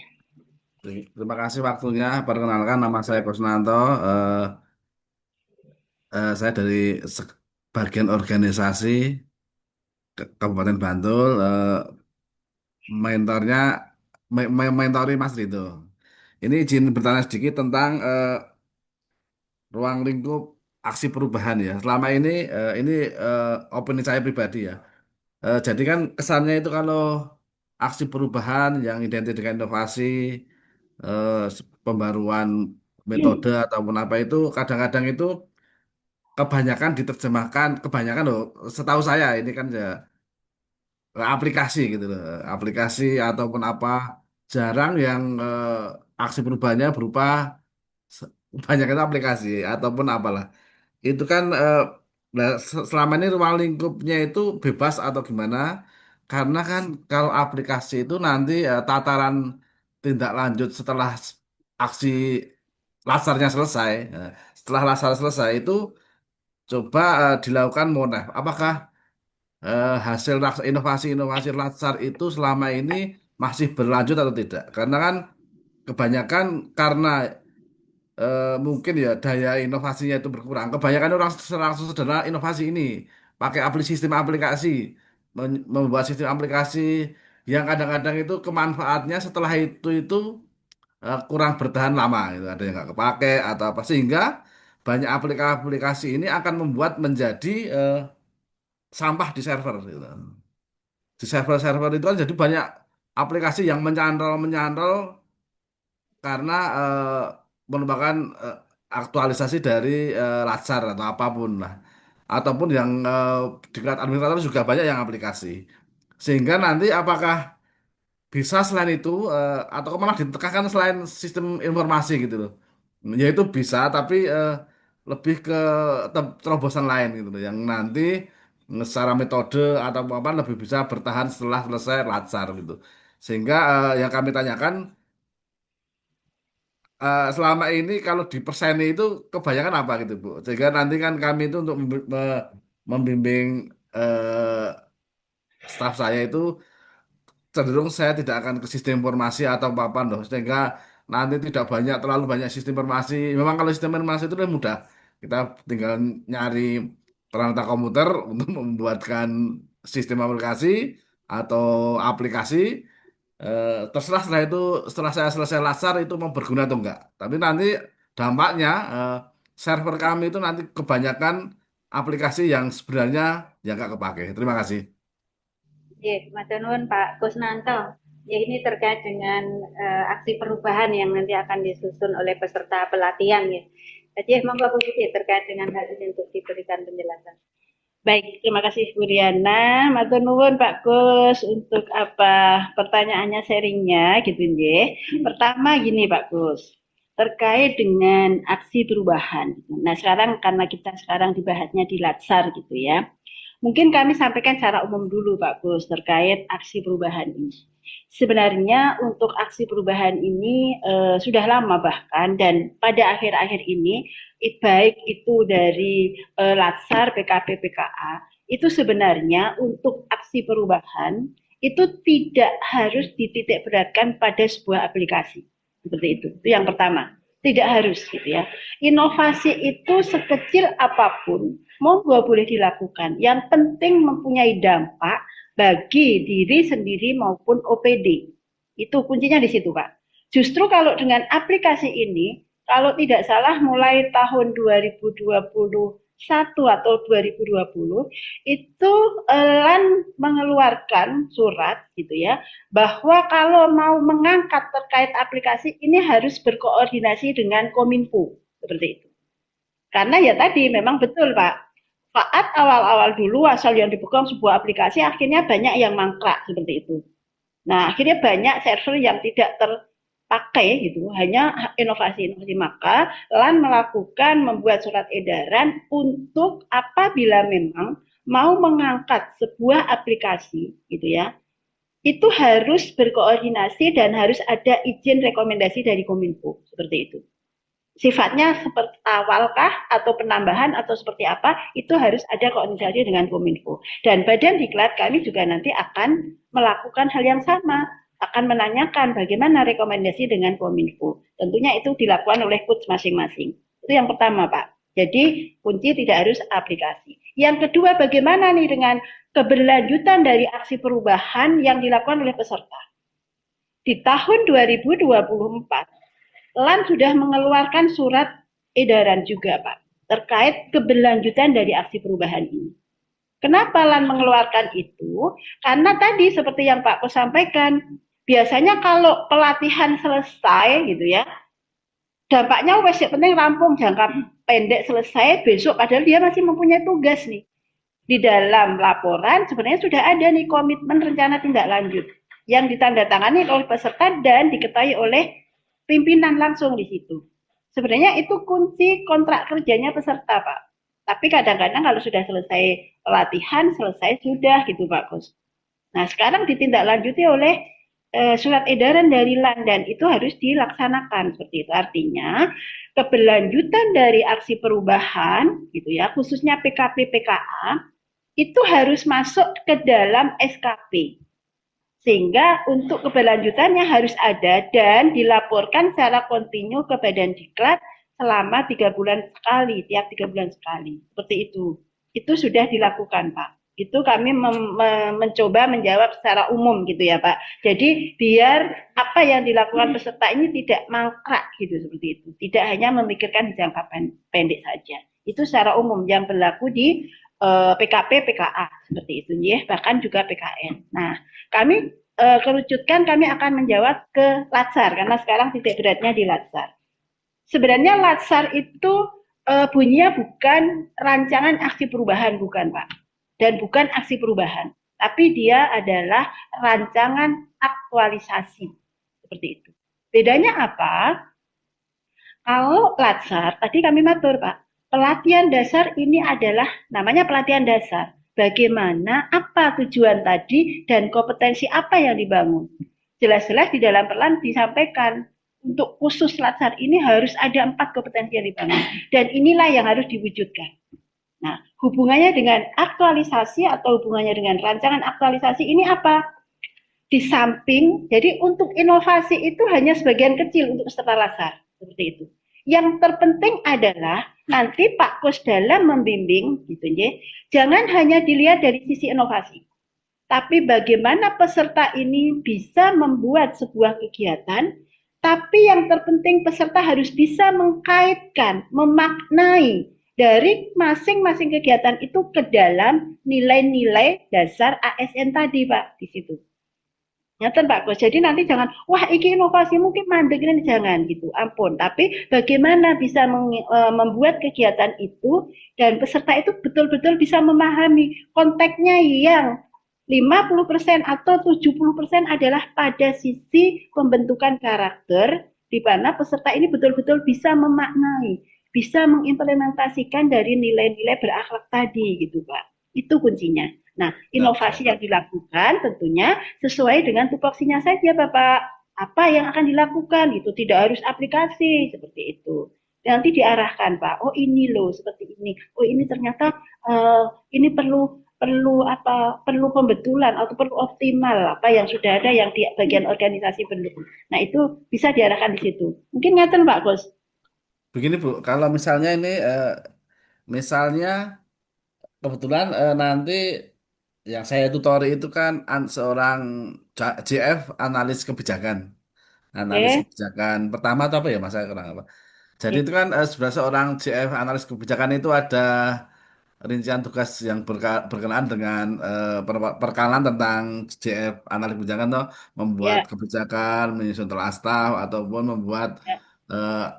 Terima kasih waktunya. Perkenalkan, nama saya Kusnanto. Saya dari bagian organisasi Kabupaten Bantul. Mentornya, mentori Mas Rito. Ini izin bertanya sedikit tentang ruang lingkup aksi perubahan ya. Selama ini opini saya pribadi ya. Jadi kan kesannya itu kalau aksi perubahan yang identik dengan inovasi, pembaruan metode ataupun apa itu kadang-kadang itu kebanyakan diterjemahkan, kebanyakan loh, setahu saya ini kan ya aplikasi gitu loh, aplikasi ataupun apa jarang yang aksi perubahannya berupa se- kebanyakan itu aplikasi ataupun apalah. Itu kan selama ini ruang lingkupnya itu bebas atau gimana? Karena kan kalau aplikasi itu nanti tataran tindak lanjut setelah aksi lasarnya selesai, setelah lasar selesai itu coba dilakukan monef. Apakah hasil inovasi-inovasi lasar itu selama ini masih berlanjut atau tidak? Karena kan kebanyakan karena mungkin ya daya inovasinya itu berkurang. Kebanyakan orang langsung sederhana inovasi ini pakai sistem aplikasi, membuat sistem aplikasi yang kadang-kadang itu kemanfaatnya setelah itu kurang bertahan lama gitu. Ada yang nggak kepake atau apa sehingga banyak aplikasi ini akan membuat menjadi sampah di server gitu. Di server-server itu kan jadi banyak aplikasi yang menyandal karena merupakan aktualisasi dari Latsar atau apapun lah. Ataupun yang di cloud administrator juga banyak yang aplikasi. Sehingga nanti apakah bisa selain itu atau malah ditekankan selain sistem informasi gitu loh. Yaitu bisa tapi lebih ke terobosan lain gitu loh yang nanti secara metode atau apa lebih bisa bertahan setelah selesai Latsar gitu. Sehingga yang kami tanyakan selama ini kalau di perseni itu kebanyakan apa gitu Bu? Sehingga nanti kan kami itu untuk membimbing eh, staf saya itu cenderung saya tidak akan ke sistem informasi atau apa loh sehingga nanti tidak terlalu banyak sistem informasi. Memang kalau sistem informasi itu lebih mudah. Kita tinggal nyari peralatan komputer untuk membuatkan sistem aplikasi atau aplikasi. Terserah setelah saya selesai lasar itu mau berguna atau enggak. Tapi nanti dampaknya server kami itu nanti kebanyakan aplikasi yang sebenarnya yang enggak kepake. Terima kasih. Ya, matur nuwun Pak Kusnanto. Ya, ini terkait dengan aksi perubahan yang nanti akan disusun oleh peserta pelatihan ya. Jadi monggo Bu Putih terkait dengan hal ini untuk diberikan penjelasan. Baik, terima kasih Bu Riana. Matur nuwun Pak Gus untuk pertanyaannya sharingnya gitu nggih. Pertama gini Pak Gus, terkait dengan aksi perubahan. Nah, sekarang karena kita sekarang dibahasnya di Latsar gitu ya. Mungkin kami sampaikan secara umum dulu Pak Gus terkait aksi perubahan ini. Sebenarnya untuk aksi perubahan ini sudah lama bahkan dan pada akhir-akhir ini baik itu dari Latsar, PKP, PKA itu sebenarnya untuk aksi perubahan itu tidak harus dititik beratkan pada sebuah aplikasi seperti itu. Itu yang pertama. Tidak harus gitu ya. Inovasi itu sekecil apapun monggo boleh dilakukan. Yang penting mempunyai dampak bagi diri sendiri maupun OPD. Itu kuncinya di situ, Pak. Justru kalau dengan aplikasi ini, kalau tidak salah mulai tahun 2021 atau 2020 itu LAN mengeluarkan surat gitu ya, bahwa kalau mau mengangkat terkait aplikasi ini harus berkoordinasi dengan Kominfo seperti itu. Karena ya tadi memang betul Pak, saat awal-awal dulu asal yang dipegang sebuah aplikasi akhirnya banyak yang mangkrak seperti itu. Nah, akhirnya banyak server yang tidak terpakai gitu, hanya inovasi-inovasi. Maka LAN melakukan membuat surat edaran untuk apabila memang mau mengangkat sebuah aplikasi gitu ya, itu harus berkoordinasi dan harus ada izin rekomendasi dari Kominfo seperti itu. Sifatnya seperti awalkah atau penambahan atau seperti apa, itu harus ada koordinasi dengan Kominfo. Dan Badan Diklat kami juga nanti akan melakukan hal yang sama, akan menanyakan bagaimana rekomendasi dengan Kominfo. Tentunya itu dilakukan oleh coach masing-masing. Itu yang pertama, Pak. Jadi kunci tidak harus aplikasi. Yang kedua, bagaimana nih dengan keberlanjutan dari aksi perubahan yang dilakukan oleh peserta. Di tahun 2024, LAN sudah mengeluarkan surat edaran juga, Pak, terkait keberlanjutan dari aksi perubahan ini. Kenapa LAN mengeluarkan itu? Karena tadi seperti yang Pak Pus sampaikan, biasanya kalau pelatihan selesai gitu ya, dampaknya wes penting rampung jangka pendek selesai besok, padahal dia masih mempunyai tugas nih. Di dalam laporan sebenarnya sudah ada nih komitmen rencana tindak lanjut yang ditandatangani oleh peserta dan diketahui oleh pimpinan langsung di situ. Sebenarnya itu kunci kontrak kerjanya peserta, Pak. Tapi kadang-kadang kalau sudah selesai pelatihan, selesai sudah gitu, Pak Kus. Nah, sekarang ditindaklanjuti oleh surat edaran dari LAN dan itu harus dilaksanakan seperti itu. Artinya keberlanjutan dari aksi perubahan gitu ya, khususnya PKP PKA itu harus masuk ke dalam SKP. Sehingga untuk keberlanjutannya harus ada dan dilaporkan secara kontinu ke Badan Diklat selama 3 bulan sekali, tiap 3 bulan sekali. Seperti itu. Itu sudah dilakukan, Pak. Itu kami mencoba menjawab secara umum gitu ya, Pak. Jadi biar apa yang dilakukan peserta ini tidak mangkrak gitu seperti itu. Tidak hanya memikirkan jangka pendek saja. Itu secara umum yang berlaku di PKP PKA seperti itu ya, bahkan juga PKN. Nah, kami kerucutkan kami akan menjawab ke Latsar karena sekarang titik beratnya di Latsar. Sebenarnya Latsar itu bunyinya bukan rancangan aksi perubahan, bukan Pak, dan bukan aksi perubahan, tapi dia adalah rancangan aktualisasi seperti itu. Bedanya apa? Kalau Latsar tadi kami matur Pak, pelatihan dasar ini adalah namanya pelatihan dasar. Bagaimana, apa tujuan tadi, dan kompetensi apa yang dibangun. Jelas-jelas di dalam pelan disampaikan, untuk khusus Latsar ini harus ada 4 kompetensi yang dibangun. Dan inilah yang harus diwujudkan. Nah, hubungannya dengan aktualisasi atau hubungannya dengan rancangan aktualisasi ini apa? Di samping, jadi untuk inovasi itu hanya sebagian kecil untuk peserta Latsar. Seperti itu. Yang terpenting adalah nanti Pak Kus dalam membimbing gitu ya, jangan hanya dilihat dari sisi inovasi, tapi bagaimana peserta ini bisa membuat sebuah kegiatan, tapi yang terpenting peserta harus bisa mengkaitkan, memaknai dari masing-masing kegiatan itu ke dalam nilai-nilai dasar ASN tadi Pak di situ. Nyata Pak Gus. Jadi nanti jangan, wah ini inovasi mungkin mandek ini jangan gitu, ampun. Tapi bagaimana bisa membuat kegiatan itu dan peserta itu betul-betul bisa memahami konteksnya yang 50% atau 70% adalah pada sisi pembentukan karakter di mana peserta ini betul-betul bisa memaknai, bisa mengimplementasikan dari nilai-nilai berakhlak tadi gitu Pak. Itu kuncinya. Nah, inovasi yang dilakukan tentunya sesuai dengan tupoksinya saja, Bapak. Apa yang akan dilakukan itu tidak harus aplikasi seperti itu. Nanti diarahkan, Pak. Oh ini loh seperti ini. Oh ini ternyata ini perlu pembetulan atau perlu optimal apa yang sudah ada yang di bagian organisasi belum. Nah itu bisa diarahkan di situ. Mungkin ngaten Pak Gus. Begini Bu, kalau misalnya ini misalnya kebetulan nanti yang saya tutori itu kan seorang JF analis kebijakan. analis Oke, kebijakan pertama atau apa ya Mas? Saya kurang apa. Jadi oke. itu kan sebenarnya seorang CF analis kebijakan itu ada rincian tugas yang berkenaan dengan perkenalan tentang CF analis kebijakan toh, membuat Ya, kebijakan, menyusun telah staff ataupun membuat ya,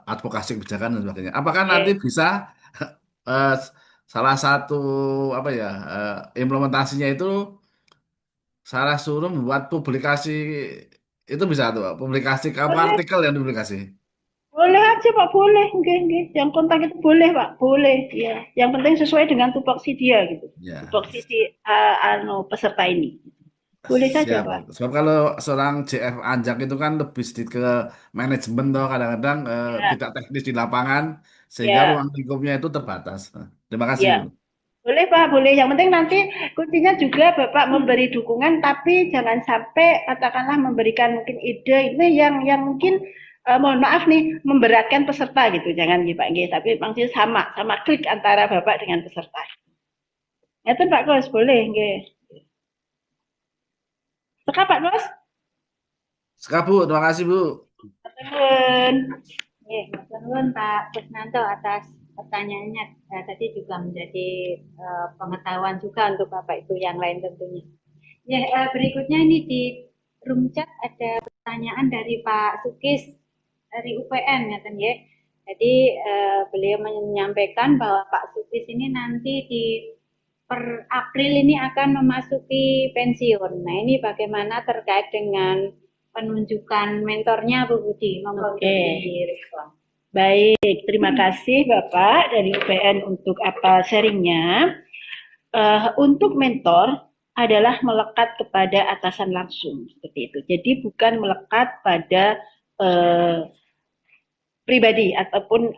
advokasi kebijakan dan sebagainya. Apakah nanti oke. bisa eh, salah satu apa ya implementasinya itu salah suruh membuat publikasi itu bisa tuh publikasi apa Boleh, artikel yang dipublikasi? boleh aja Pak, boleh. Oke, oke. Yang kontak itu boleh Pak, boleh. Ya, yang penting sesuai dengan tupoksi dia gitu. Ya. Tupoksi si peserta ini. Boleh saja Siap. Pak. Sebab kalau seorang CF Anjak itu kan lebih sedikit ke manajemen toh kadang-kadang Ya, tidak teknis di lapangan sehingga ya, ruang lingkupnya itu terbatas. Terima kasih. ya. Boleh Pak, boleh. Yang penting nanti kuncinya juga Bapak memberi dukungan, tapi jangan sampai katakanlah memberikan mungkin ide ini yang mungkin mohon maaf nih memberatkan peserta gitu. Jangan gitu Pak, nggih. Tapi maksudnya sama sama klik antara Bapak dengan peserta. Itu Pak Kos, boleh nggih. Teka Pak Kos? Sekap, Bu. Terima kasih, Bu. Nuwun. Oke, Matur nuwun Pak Kusnanto atas pertanyaannya. Tadi juga menjadi pengetahuan juga untuk Bapak Ibu yang lain tentunya. Ya, berikutnya ini di room chat ada pertanyaan dari Pak Sukis dari UPN ya, ya. Jadi beliau menyampaikan bahwa Pak Sukis ini nanti di per April ini akan memasuki pensiun. Nah, ini bagaimana terkait dengan penunjukan mentornya Bu Budi? Monggo Oke. direspon. Baik, terima kasih Bapak dari UPN untuk apa sharingnya. Untuk mentor adalah melekat kepada atasan langsung seperti itu. Jadi bukan melekat pada eh, pribadi ataupun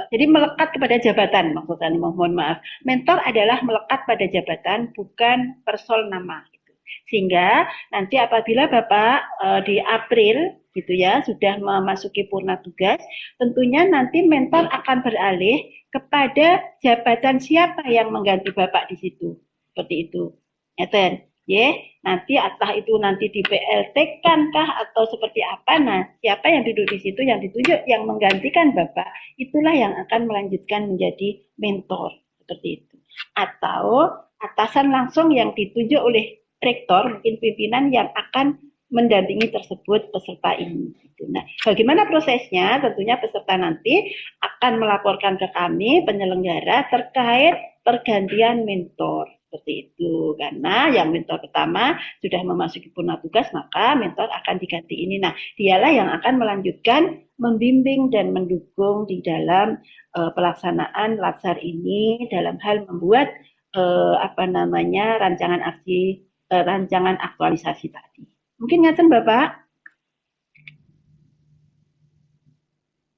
jadi melekat kepada jabatan maksudnya, mohon maaf. Mentor adalah melekat pada jabatan bukan persol nama gitu. Sehingga nanti apabila Bapak di April gitu ya sudah memasuki purna tugas, tentunya nanti mentor akan beralih kepada jabatan siapa yang mengganti Bapak di situ. Seperti itu. Eten. Ya, nanti entah itu nanti di PLT kan kah atau seperti apa. Nah, siapa yang duduk di situ yang ditunjuk yang menggantikan Bapak, itulah yang akan melanjutkan menjadi mentor seperti itu. Atau atasan langsung yang ditunjuk oleh rektor, mungkin pimpinan yang akan mendampingi tersebut peserta ini. Nah, bagaimana prosesnya? Tentunya peserta nanti akan melaporkan ke kami penyelenggara terkait pergantian mentor seperti itu karena yang mentor pertama sudah memasuki purna tugas maka mentor akan diganti ini. Nah, dialah yang akan melanjutkan membimbing dan mendukung di dalam pelaksanaan latsar ini dalam hal membuat apa namanya rancangan aktualisasi tadi. Mungkin ngaten Bapak,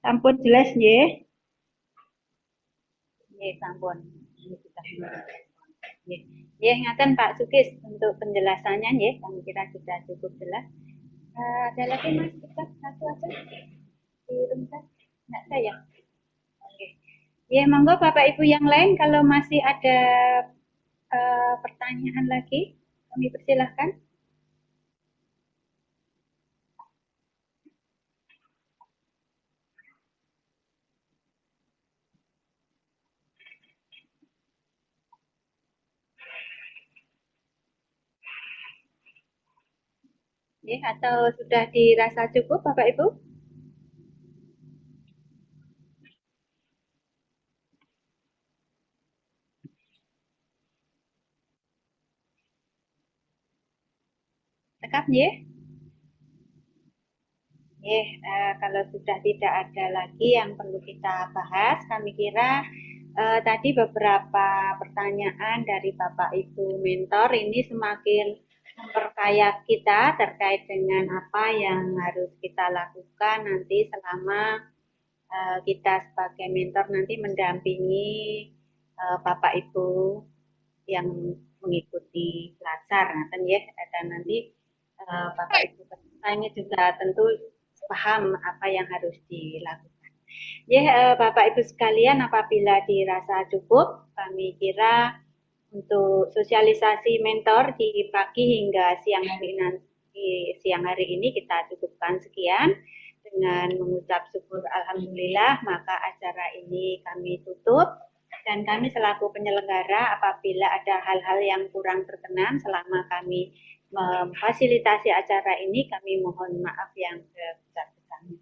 sampun jelas nggih. Nggih, sampun. Ini sudah nggih. Nggih, ngaten Pak Sukis untuk penjelasannya nggih, kami kira sudah cukup jelas. Ada lagi Mas, kita satu aja di room chat. Enggak saya. Oke. Ya, monggo Bapak Ibu yang lain kalau masih ada pertanyaan lagi, kami persilahkan. Ya, atau sudah dirasa cukup Bapak Ibu? Lengkap ya? Kalau sudah tidak ada lagi yang perlu kita bahas, kami kira tadi beberapa pertanyaan dari Bapak Ibu mentor ini semakin memperkaya kita terkait dengan apa yang harus kita lakukan nanti selama kita sebagai mentor nanti mendampingi Bapak Ibu yang mengikuti pelajar, nah, ya, dan nanti Bapak Ibu pesertanya juga tentu paham apa yang harus dilakukan. Ya, Bapak Ibu sekalian, apabila dirasa cukup, kami kira untuk sosialisasi mentor di pagi hingga siang hari ini kita cukupkan sekian. Dengan mengucap syukur alhamdulillah, maka acara ini kami tutup dan kami selaku penyelenggara apabila ada hal-hal yang kurang berkenan selama kami memfasilitasi acara ini, kami mohon maaf yang sebesar-besarnya.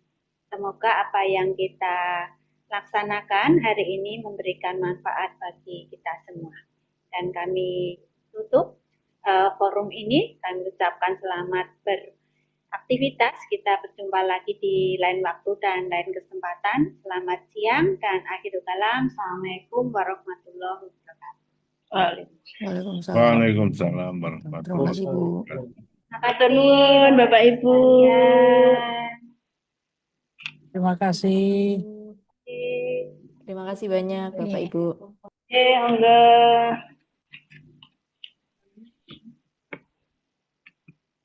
Semoga apa yang kita laksanakan hari ini memberikan manfaat bagi kita semua. Dan kami tutup forum ini, kami ucapkan selamat beraktivitas. Kita berjumpa lagi di lain waktu dan lain kesempatan. Selamat siang dan akhirul kalam. Assalamualaikum warahmatullahi wabarakatuh. Waalaikumsalam. Waalaikumsalam Terima warahmatullahi kasih, Bu. wabarakatuh. Matur nuwun Bapak Ibu. Kalian. Terima kasih. Oke. Terima kasih banyak Bapak Iya. Ibu. Monggo.